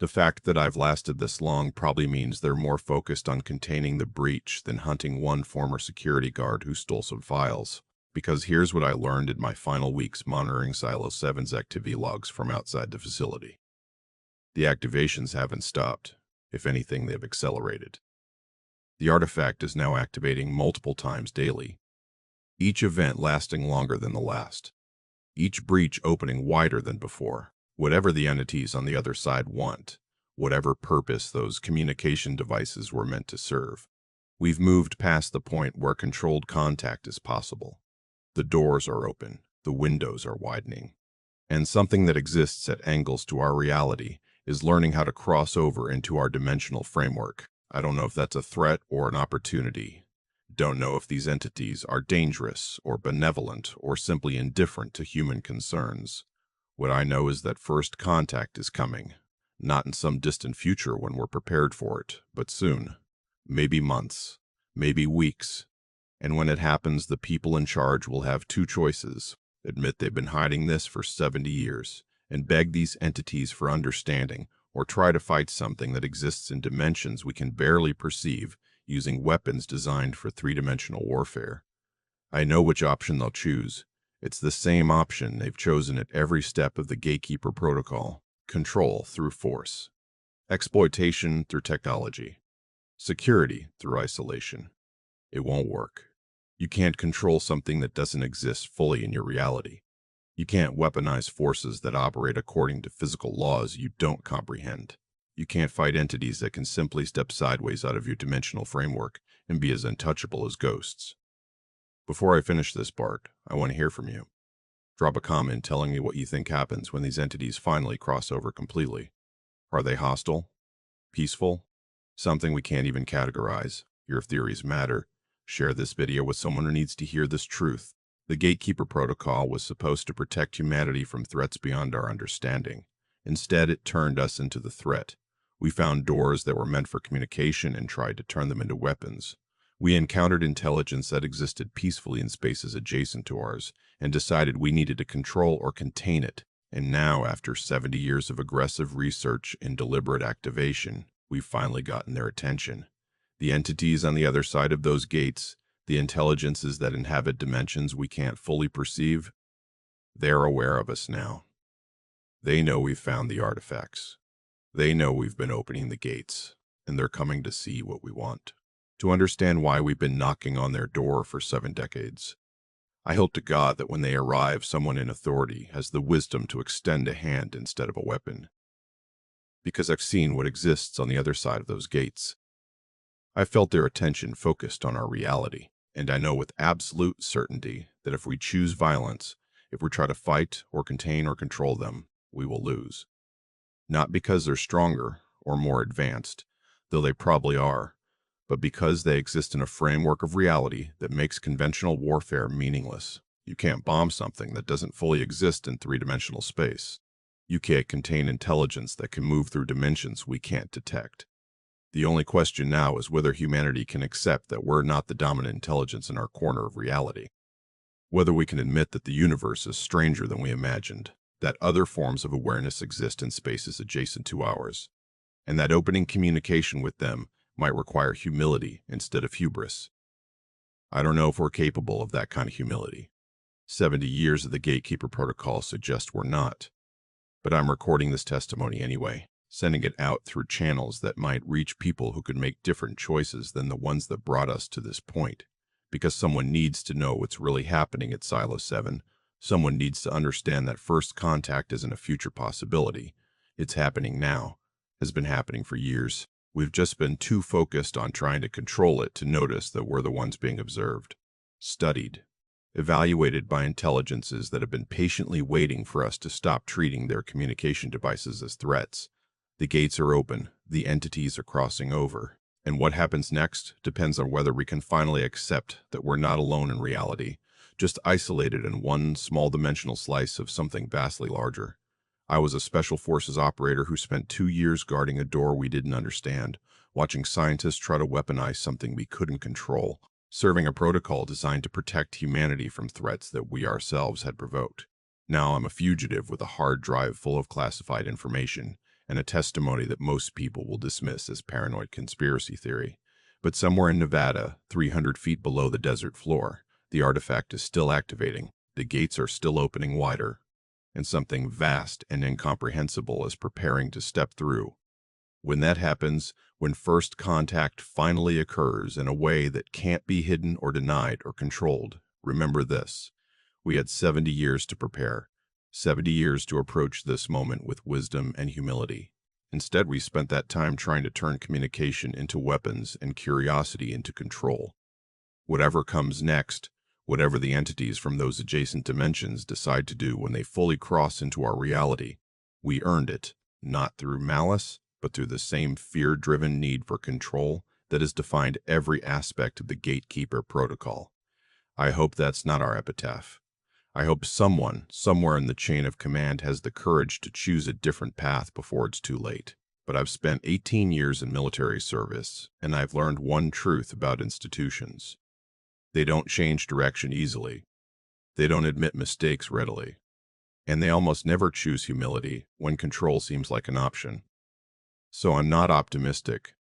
Speaker 1: The fact that I've lasted this long probably means they're more focused on containing the breach than hunting one former security guard who stole some files. Because here's what I learned in my final weeks monitoring Silo 7's activity logs from outside the facility. The activations haven't stopped. If anything, they've accelerated. The artifact is now activating multiple times daily, each event lasting longer than the last. Each breach opening wider than before, whatever the entities on the other side want, whatever purpose those communication devices were meant to serve. We've moved past the point where controlled contact is possible. The doors are open, the windows are widening, and something that exists at angles to our reality is learning how to cross over into our dimensional framework. I don't know if that's a threat or an opportunity. Don't know if these entities are dangerous or benevolent or simply indifferent to human concerns. What I know is that first contact is coming, not in some distant future when we're prepared for it, but soon. Maybe months, maybe weeks. And when it happens, the people in charge will have 2 choices. Admit they've been hiding this for 70 years and beg these entities for understanding, or try to fight something that exists in dimensions we can barely perceive using weapons designed for 3-dimensional warfare. I know which option they'll choose. It's the same option they've chosen at every step of the Gatekeeper Protocol. Control through force. Exploitation through technology. Security through isolation. It won't work. You can't control something that doesn't exist fully in your reality. You can't weaponize forces that operate according to physical laws you don't comprehend. You can't fight entities that can simply step sideways out of your dimensional framework and be as untouchable as ghosts. Before I finish this part, I want to hear from you. Drop a comment telling me what you think happens when these entities finally cross over completely. Are they hostile? Peaceful? Something we can't even categorize? Your theories matter. Share this video with someone who needs to hear this truth. The Gatekeeper Protocol was supposed to protect humanity from threats beyond our understanding. Instead, it turned us into the threat. We found doors that were meant for communication and tried to turn them into weapons. We encountered intelligence that existed peacefully in spaces adjacent to ours and decided we needed to control or contain it. And now, after 70 years of aggressive research and deliberate activation, we've finally gotten their attention. The entities on the other side of those gates, the intelligences that inhabit dimensions we can't fully perceive, they're aware of us now. They know we've found the artifacts. They know we've been opening the gates, and they're coming to see what we want, to understand why we've been knocking on their door for 7 decades. I hope to God that when they arrive, someone in authority has the wisdom to extend a hand instead of a weapon. Because I've seen what exists on the other side of those gates. I felt their attention focused on our reality, and I know with absolute certainty that if we choose violence, if we try to fight or contain or control them, we will lose. Not because they're stronger or more advanced, though they probably are, but because they exist in a framework of reality that makes conventional warfare meaningless. You can't bomb something that doesn't fully exist in three-dimensional space. You can't contain intelligence that can move through dimensions we can't detect. The only question now is whether humanity can accept that we're not the dominant intelligence in our corner of reality. Whether we can admit that the universe is stranger than we imagined, that other forms of awareness exist in spaces adjacent to ours, and that opening communication with them might require humility instead of hubris. I don't know if we're capable of that kind of humility. 70 years of the Gatekeeper Protocol suggest we're not. But I'm recording this testimony anyway, sending it out through channels that might reach people who could make different choices than the ones that brought us to this point. Because someone needs to know what's really happening at Silo 7. Someone needs to understand that first contact isn't a future possibility. It's happening now. Has been happening for years. We've just been too focused on trying to control it to notice that we're the ones being observed, studied, evaluated by intelligences that have been patiently waiting for us to stop treating their communication devices as threats. The gates are open, the entities are crossing over, and what happens next depends on whether we can finally accept that we're not alone in reality, just isolated in one small dimensional slice of something vastly larger. I was a Special Forces operator who spent 2 years guarding a door we didn't understand, watching scientists try to weaponize something we couldn't control, serving a protocol designed to protect humanity from threats that we ourselves had provoked. Now I'm a fugitive with a hard drive full of classified information and a testimony that most people will dismiss as paranoid conspiracy theory. But somewhere in Nevada, 300 feet below the desert floor, the artifact is still activating, the gates are still opening wider, and something vast and incomprehensible is preparing to step through. When that happens, when first contact finally occurs in a way that can't be hidden or denied or controlled, remember this. We had 70 years to prepare, 70 years to approach this moment with wisdom and humility. Instead, we spent that time trying to turn communication into weapons and curiosity into control. Whatever comes next, whatever the entities from those adjacent dimensions decide to do when they fully cross into our reality, we earned it, not through malice, but through the same fear-driven need for control that has defined every aspect of the Gatekeeper Protocol. I hope that's not our epitaph. I hope someone, somewhere in the chain of command, has the courage to choose a different path before it's too late. But I've spent 18 years in military service, and I've learned one truth about institutions. They don't change direction easily. They don't admit mistakes readily. And they almost never choose humility when control seems like an option. So I'm not optimistic,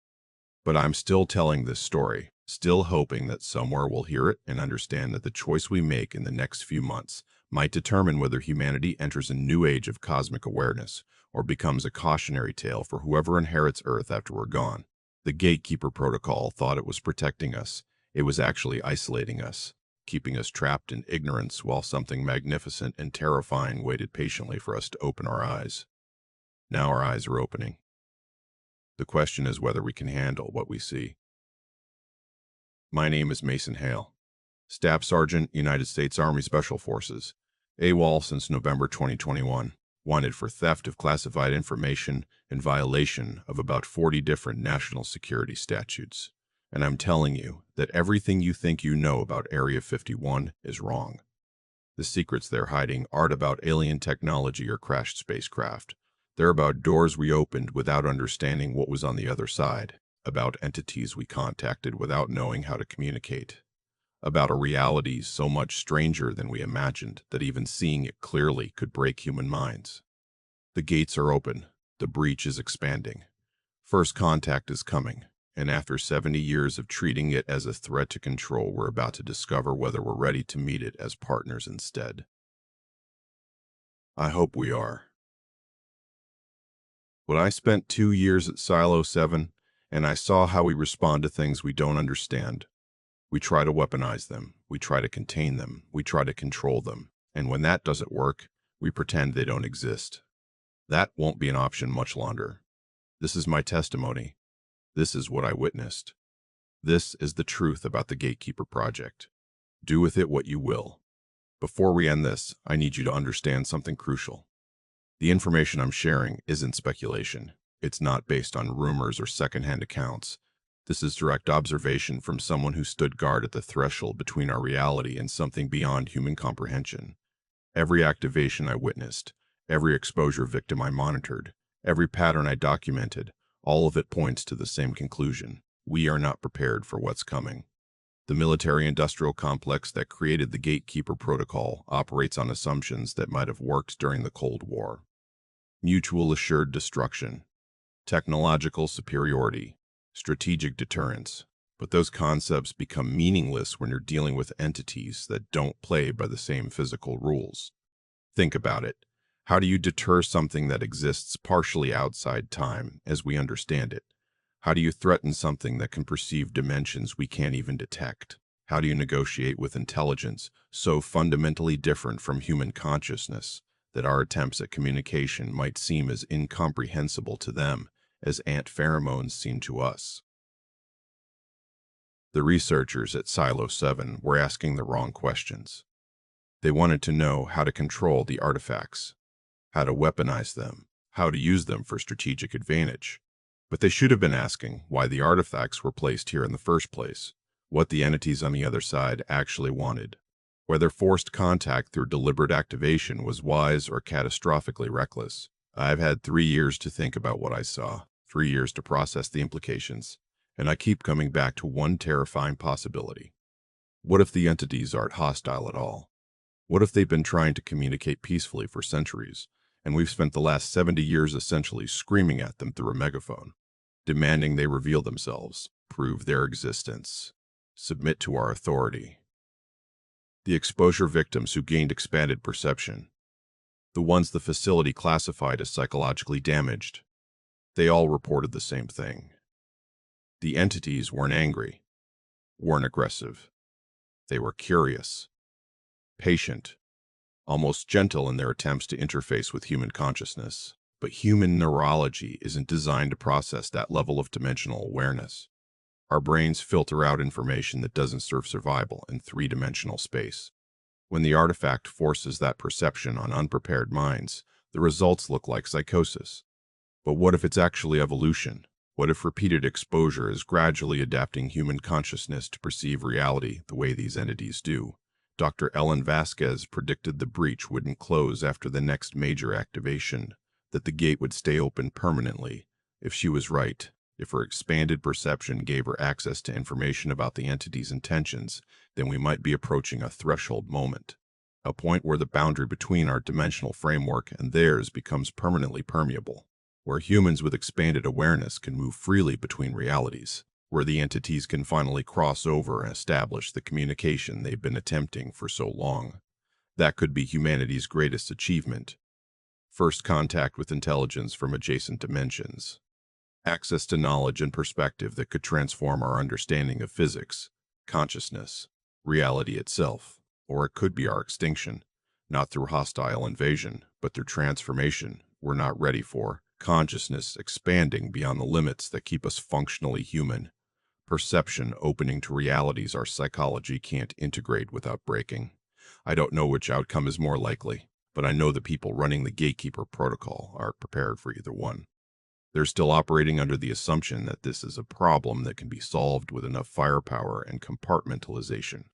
Speaker 1: but I'm still telling this story, still hoping that somewhere we'll hear it and understand that the choice we make in the next few months might determine whether humanity enters a new age of cosmic awareness or becomes a cautionary tale for whoever inherits Earth after we're gone. The Gatekeeper Protocol thought it was protecting us. It was actually isolating us, keeping us trapped in ignorance while something magnificent and terrifying waited patiently for us to open our eyes. Now our eyes are opening. The question is whether we can handle what we see. My name is Mason Hale, Staff Sergeant, United States Army Special Forces, AWOL since November 2021, wanted for theft of classified information in violation of about 40 different national security statutes. And I'm telling you that everything you think you know about Area 51 is wrong. The secrets they're hiding aren't about alien technology or crashed spacecraft. They're about doors we opened without understanding what was on the other side, about entities we contacted without knowing how to communicate, about a reality so much stranger than we imagined that even seeing it clearly could break human minds. The gates are open, the breach is expanding. First contact is coming, and after 70 years of treating it as a threat to control, we're about to discover whether we're ready to meet it as partners instead. I hope we are. When I spent 2 years at Silo 7, and I saw how we respond to things we don't understand. We try to weaponize them, we try to contain them, we try to control them, and when that doesn't work, we pretend they don't exist. That won't be an option much longer. This is my testimony. This is what I witnessed. This is the truth about the Gatekeeper Project. Do with it what you will. Before we end this, I need you to understand something crucial. The information I'm sharing isn't speculation. It's not based on rumors or secondhand accounts. This is direct observation from someone who stood guard at the threshold between our reality and something beyond human comprehension. Every activation I witnessed, every exposure victim I monitored, every pattern I documented, all of it points to the same conclusion. We are not prepared for what's coming. The military-industrial complex that created the Gatekeeper Protocol operates on assumptions that might have worked during the Cold War. Mutual assured destruction, technological superiority, strategic deterrence. But those concepts become meaningless when you're dealing with entities that don't play by the same physical rules. Think about it. How do you deter something that exists partially outside time as we understand it? How do you threaten something that can perceive dimensions we can't even detect? How do you negotiate with intelligence so fundamentally different from human consciousness that our attempts at communication might seem as incomprehensible to them as ant pheromones seem to us? The researchers at Silo 7 were asking the wrong questions. They wanted to know how to control the artifacts, how to weaponize them, how to use them for strategic advantage. But they should have been asking why the artifacts were placed here in the first place, what the entities on the other side actually wanted, whether forced contact through deliberate activation was wise or catastrophically reckless. I've had 3 years to think about what I saw, 3 years to process the implications, and I keep coming back to one terrifying possibility. What if the entities aren't hostile at all? What if they've been trying to communicate peacefully for centuries, and we've spent the last 70 years essentially screaming at them through a megaphone, demanding they reveal themselves, prove their existence, submit to our authority? The exposure victims who gained expanded perception, the ones the facility classified as psychologically damaged, they all reported the same thing. The entities weren't angry, weren't aggressive. They were curious, patient, almost gentle in their attempts to interface with human consciousness. But human neurology isn't designed to process that level of dimensional awareness. Our brains filter out information that doesn't serve survival in three-dimensional space. When the artifact forces that perception on unprepared minds, the results look like psychosis. But what if it's actually evolution? What if repeated exposure is gradually adapting human consciousness to perceive reality the way these entities do? Dr. Ellen Vasquez predicted the breach wouldn't close after the next major activation, that the gate would stay open permanently. If she was right, if her expanded perception gave her access to information about the entity's intentions, then we might be approaching a threshold moment, a point where the boundary between our dimensional framework and theirs becomes permanently permeable, where humans with expanded awareness can move freely between realities, where the entities can finally cross over and establish the communication they've been attempting for so long. That could be humanity's greatest achievement. First contact with intelligence from adjacent dimensions. Access to knowledge and perspective that could transform our understanding of physics, consciousness, reality itself. Or it could be our extinction, not through hostile invasion, but through transformation we're not ready for. Consciousness expanding beyond the limits that keep us functionally human. Perception opening to realities our psychology can't integrate without breaking. I don't know which outcome is more likely, but I know the people running the Gatekeeper Protocol are prepared for either one. They're still operating under the assumption that this is a problem that can be solved with enough firepower and compartmentalization.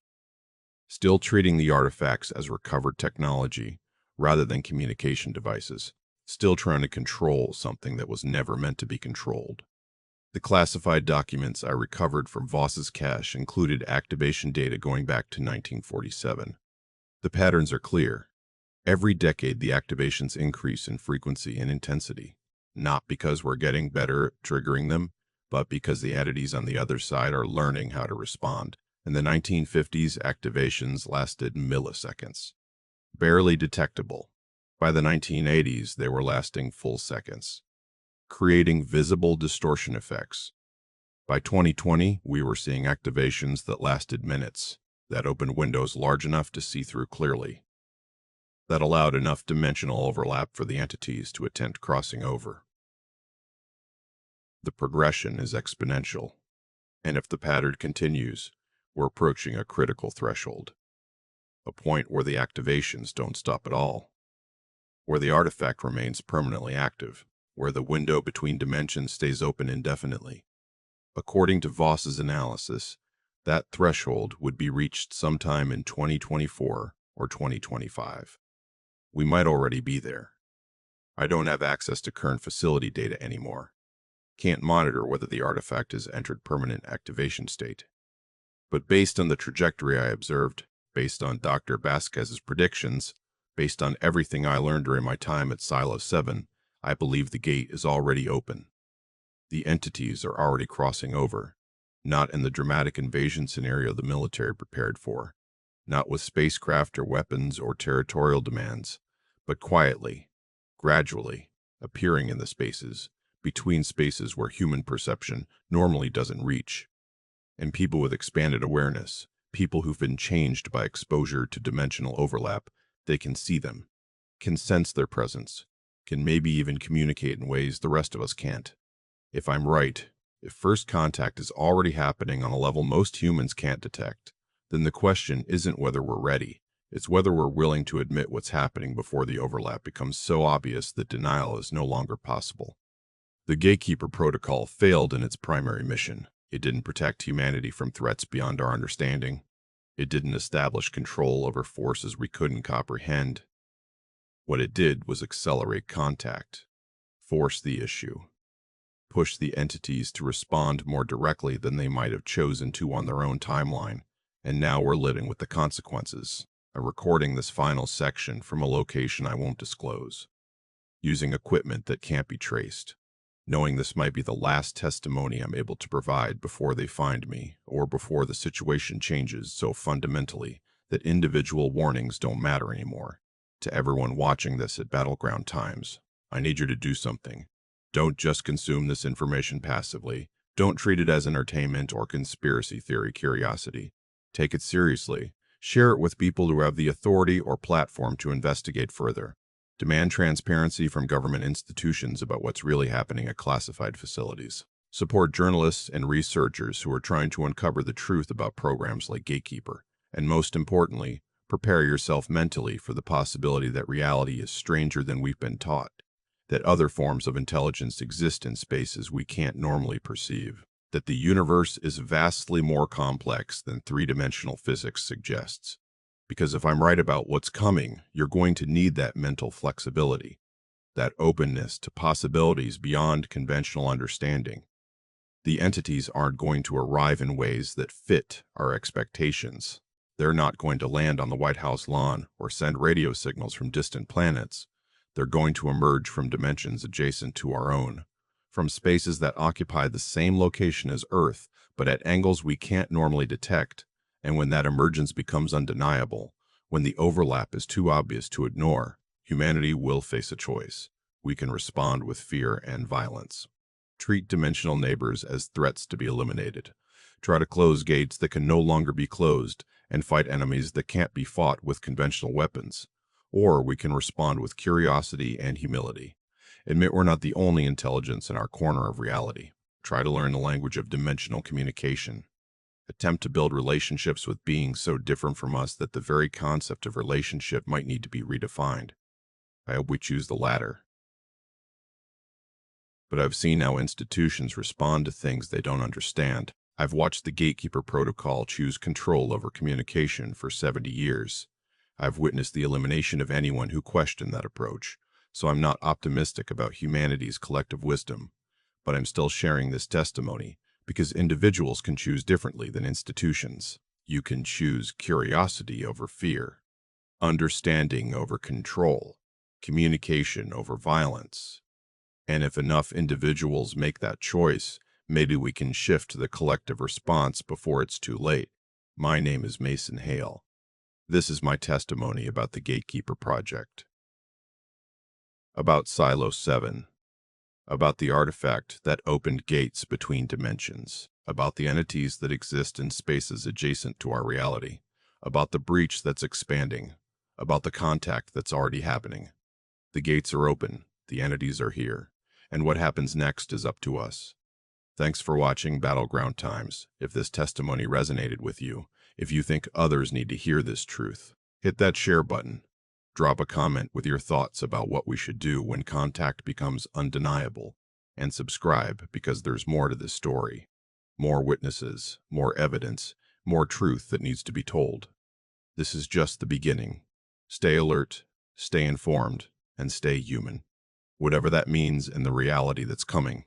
Speaker 1: Still treating the artifacts as recovered technology rather than communication devices. Still trying to control something that was never meant to be controlled. The classified documents I recovered from Voss's cache included activation data going back to 1947. The patterns are clear. Every decade the activations increase in frequency and intensity, not because we're getting better at triggering them, but because the entities on the other side are learning how to respond. In the 1950s, activations lasted milliseconds, barely detectable. By the 1980s, they were lasting full seconds, creating visible distortion effects. By 2020, we were seeing activations that lasted minutes, that opened windows large enough to see through clearly, that allowed enough dimensional overlap for the entities to attempt crossing over. The progression is exponential. And if the pattern continues, we're approaching a critical threshold, a point where the activations don't stop at all, where the artifact remains permanently active, where the window between dimensions stays open indefinitely. According to Voss's analysis, that threshold would be reached sometime in 2024 or 2025. We might already be there. I don't have access to current facility data anymore. Can't monitor whether the artifact has entered permanent activation state. But based on the trajectory I observed, based on Dr. Vasquez's predictions, based on everything I learned during my time at Silo 7, I believe the gate is already open. The entities are already crossing over, not in the dramatic invasion scenario the military prepared for, not with spacecraft or weapons or territorial demands, but quietly, gradually, appearing in the spaces, between spaces where human perception normally doesn't reach. And people with expanded awareness, people who've been changed by exposure to dimensional overlap, they can see them, can sense their presence, can maybe even communicate in ways the rest of us can't. If I'm right, if first contact is already happening on a level most humans can't detect, then the question isn't whether we're ready, it's whether we're willing to admit what's happening before the overlap becomes so obvious that denial is no longer possible. The Gatekeeper Protocol failed in its primary mission. It didn't protect humanity from threats beyond our understanding. It didn't establish control over forces we couldn't comprehend. What it did was accelerate contact, force the issue, push the entities to respond more directly than they might have chosen to on their own timeline, and now we're living with the consequences. I'm recording this final section from a location I won't disclose, using equipment that can't be traced, knowing this might be the last testimony I'm able to provide before they find me, or before the situation changes so fundamentally that individual warnings don't matter anymore. To everyone watching this at Battleground Times, I need you to do something. Don't just consume this information passively. Don't treat it as entertainment or conspiracy theory curiosity. Take it seriously. Share it with people who have the authority or platform to investigate further. Demand transparency from government institutions about what's really happening at classified facilities. Support journalists and researchers who are trying to uncover the truth about programs like Gatekeeper. And most importantly, prepare yourself mentally for the possibility that reality is stranger than we've been taught, that other forms of intelligence exist in spaces we can't normally perceive, that the universe is vastly more complex than three-dimensional physics suggests. Because if I'm right about what's coming, you're going to need that mental flexibility, that openness to possibilities beyond conventional understanding. The entities aren't going to arrive in ways that fit our expectations. They're not going to land on the White House lawn or send radio signals from distant planets. They're going to emerge from dimensions adjacent to our own, from spaces that occupy the same location as Earth, but at angles we can't normally detect. And when that emergence becomes undeniable, when the overlap is too obvious to ignore, humanity will face a choice. We can respond with fear and violence. Treat dimensional neighbors as threats to be eliminated. Try to close gates that can no longer be closed, and fight enemies that can't be fought with conventional weapons. Or we can respond with curiosity and humility. Admit we're not the only intelligence in our corner of reality. Try to learn the language of dimensional communication. Attempt to build relationships with beings so different from us that the very concept of relationship might need to be redefined. I hope we choose the latter. But I've seen how institutions respond to things they don't understand. I've watched the Gatekeeper Protocol choose control over communication for 70 years. I've witnessed the elimination of anyone who questioned that approach, so I'm not optimistic about humanity's collective wisdom. But I'm still sharing this testimony, because individuals can choose differently than institutions. You can choose curiosity over fear, understanding over control, communication over violence. And if enough individuals make that choice, maybe we can shift the collective response before it's too late. My name is Mason Hale. This is my testimony about the Gatekeeper Project. About Silo 7. About the artifact that opened gates between dimensions. About the entities that exist in spaces adjacent to our reality. About the breach that's expanding. About the contact that's already happening. The gates are open. The entities are here. And what happens next is up to us. Thanks for watching Battleground Times. If this testimony resonated with you, if you think others need to hear this truth, hit that share button. Drop a comment with your thoughts about what we should do when contact becomes undeniable, and subscribe because there's more to this story. More witnesses, more evidence, more truth that needs to be told. This is just the beginning. Stay alert, stay informed, and stay human. Whatever that means in the reality that's coming.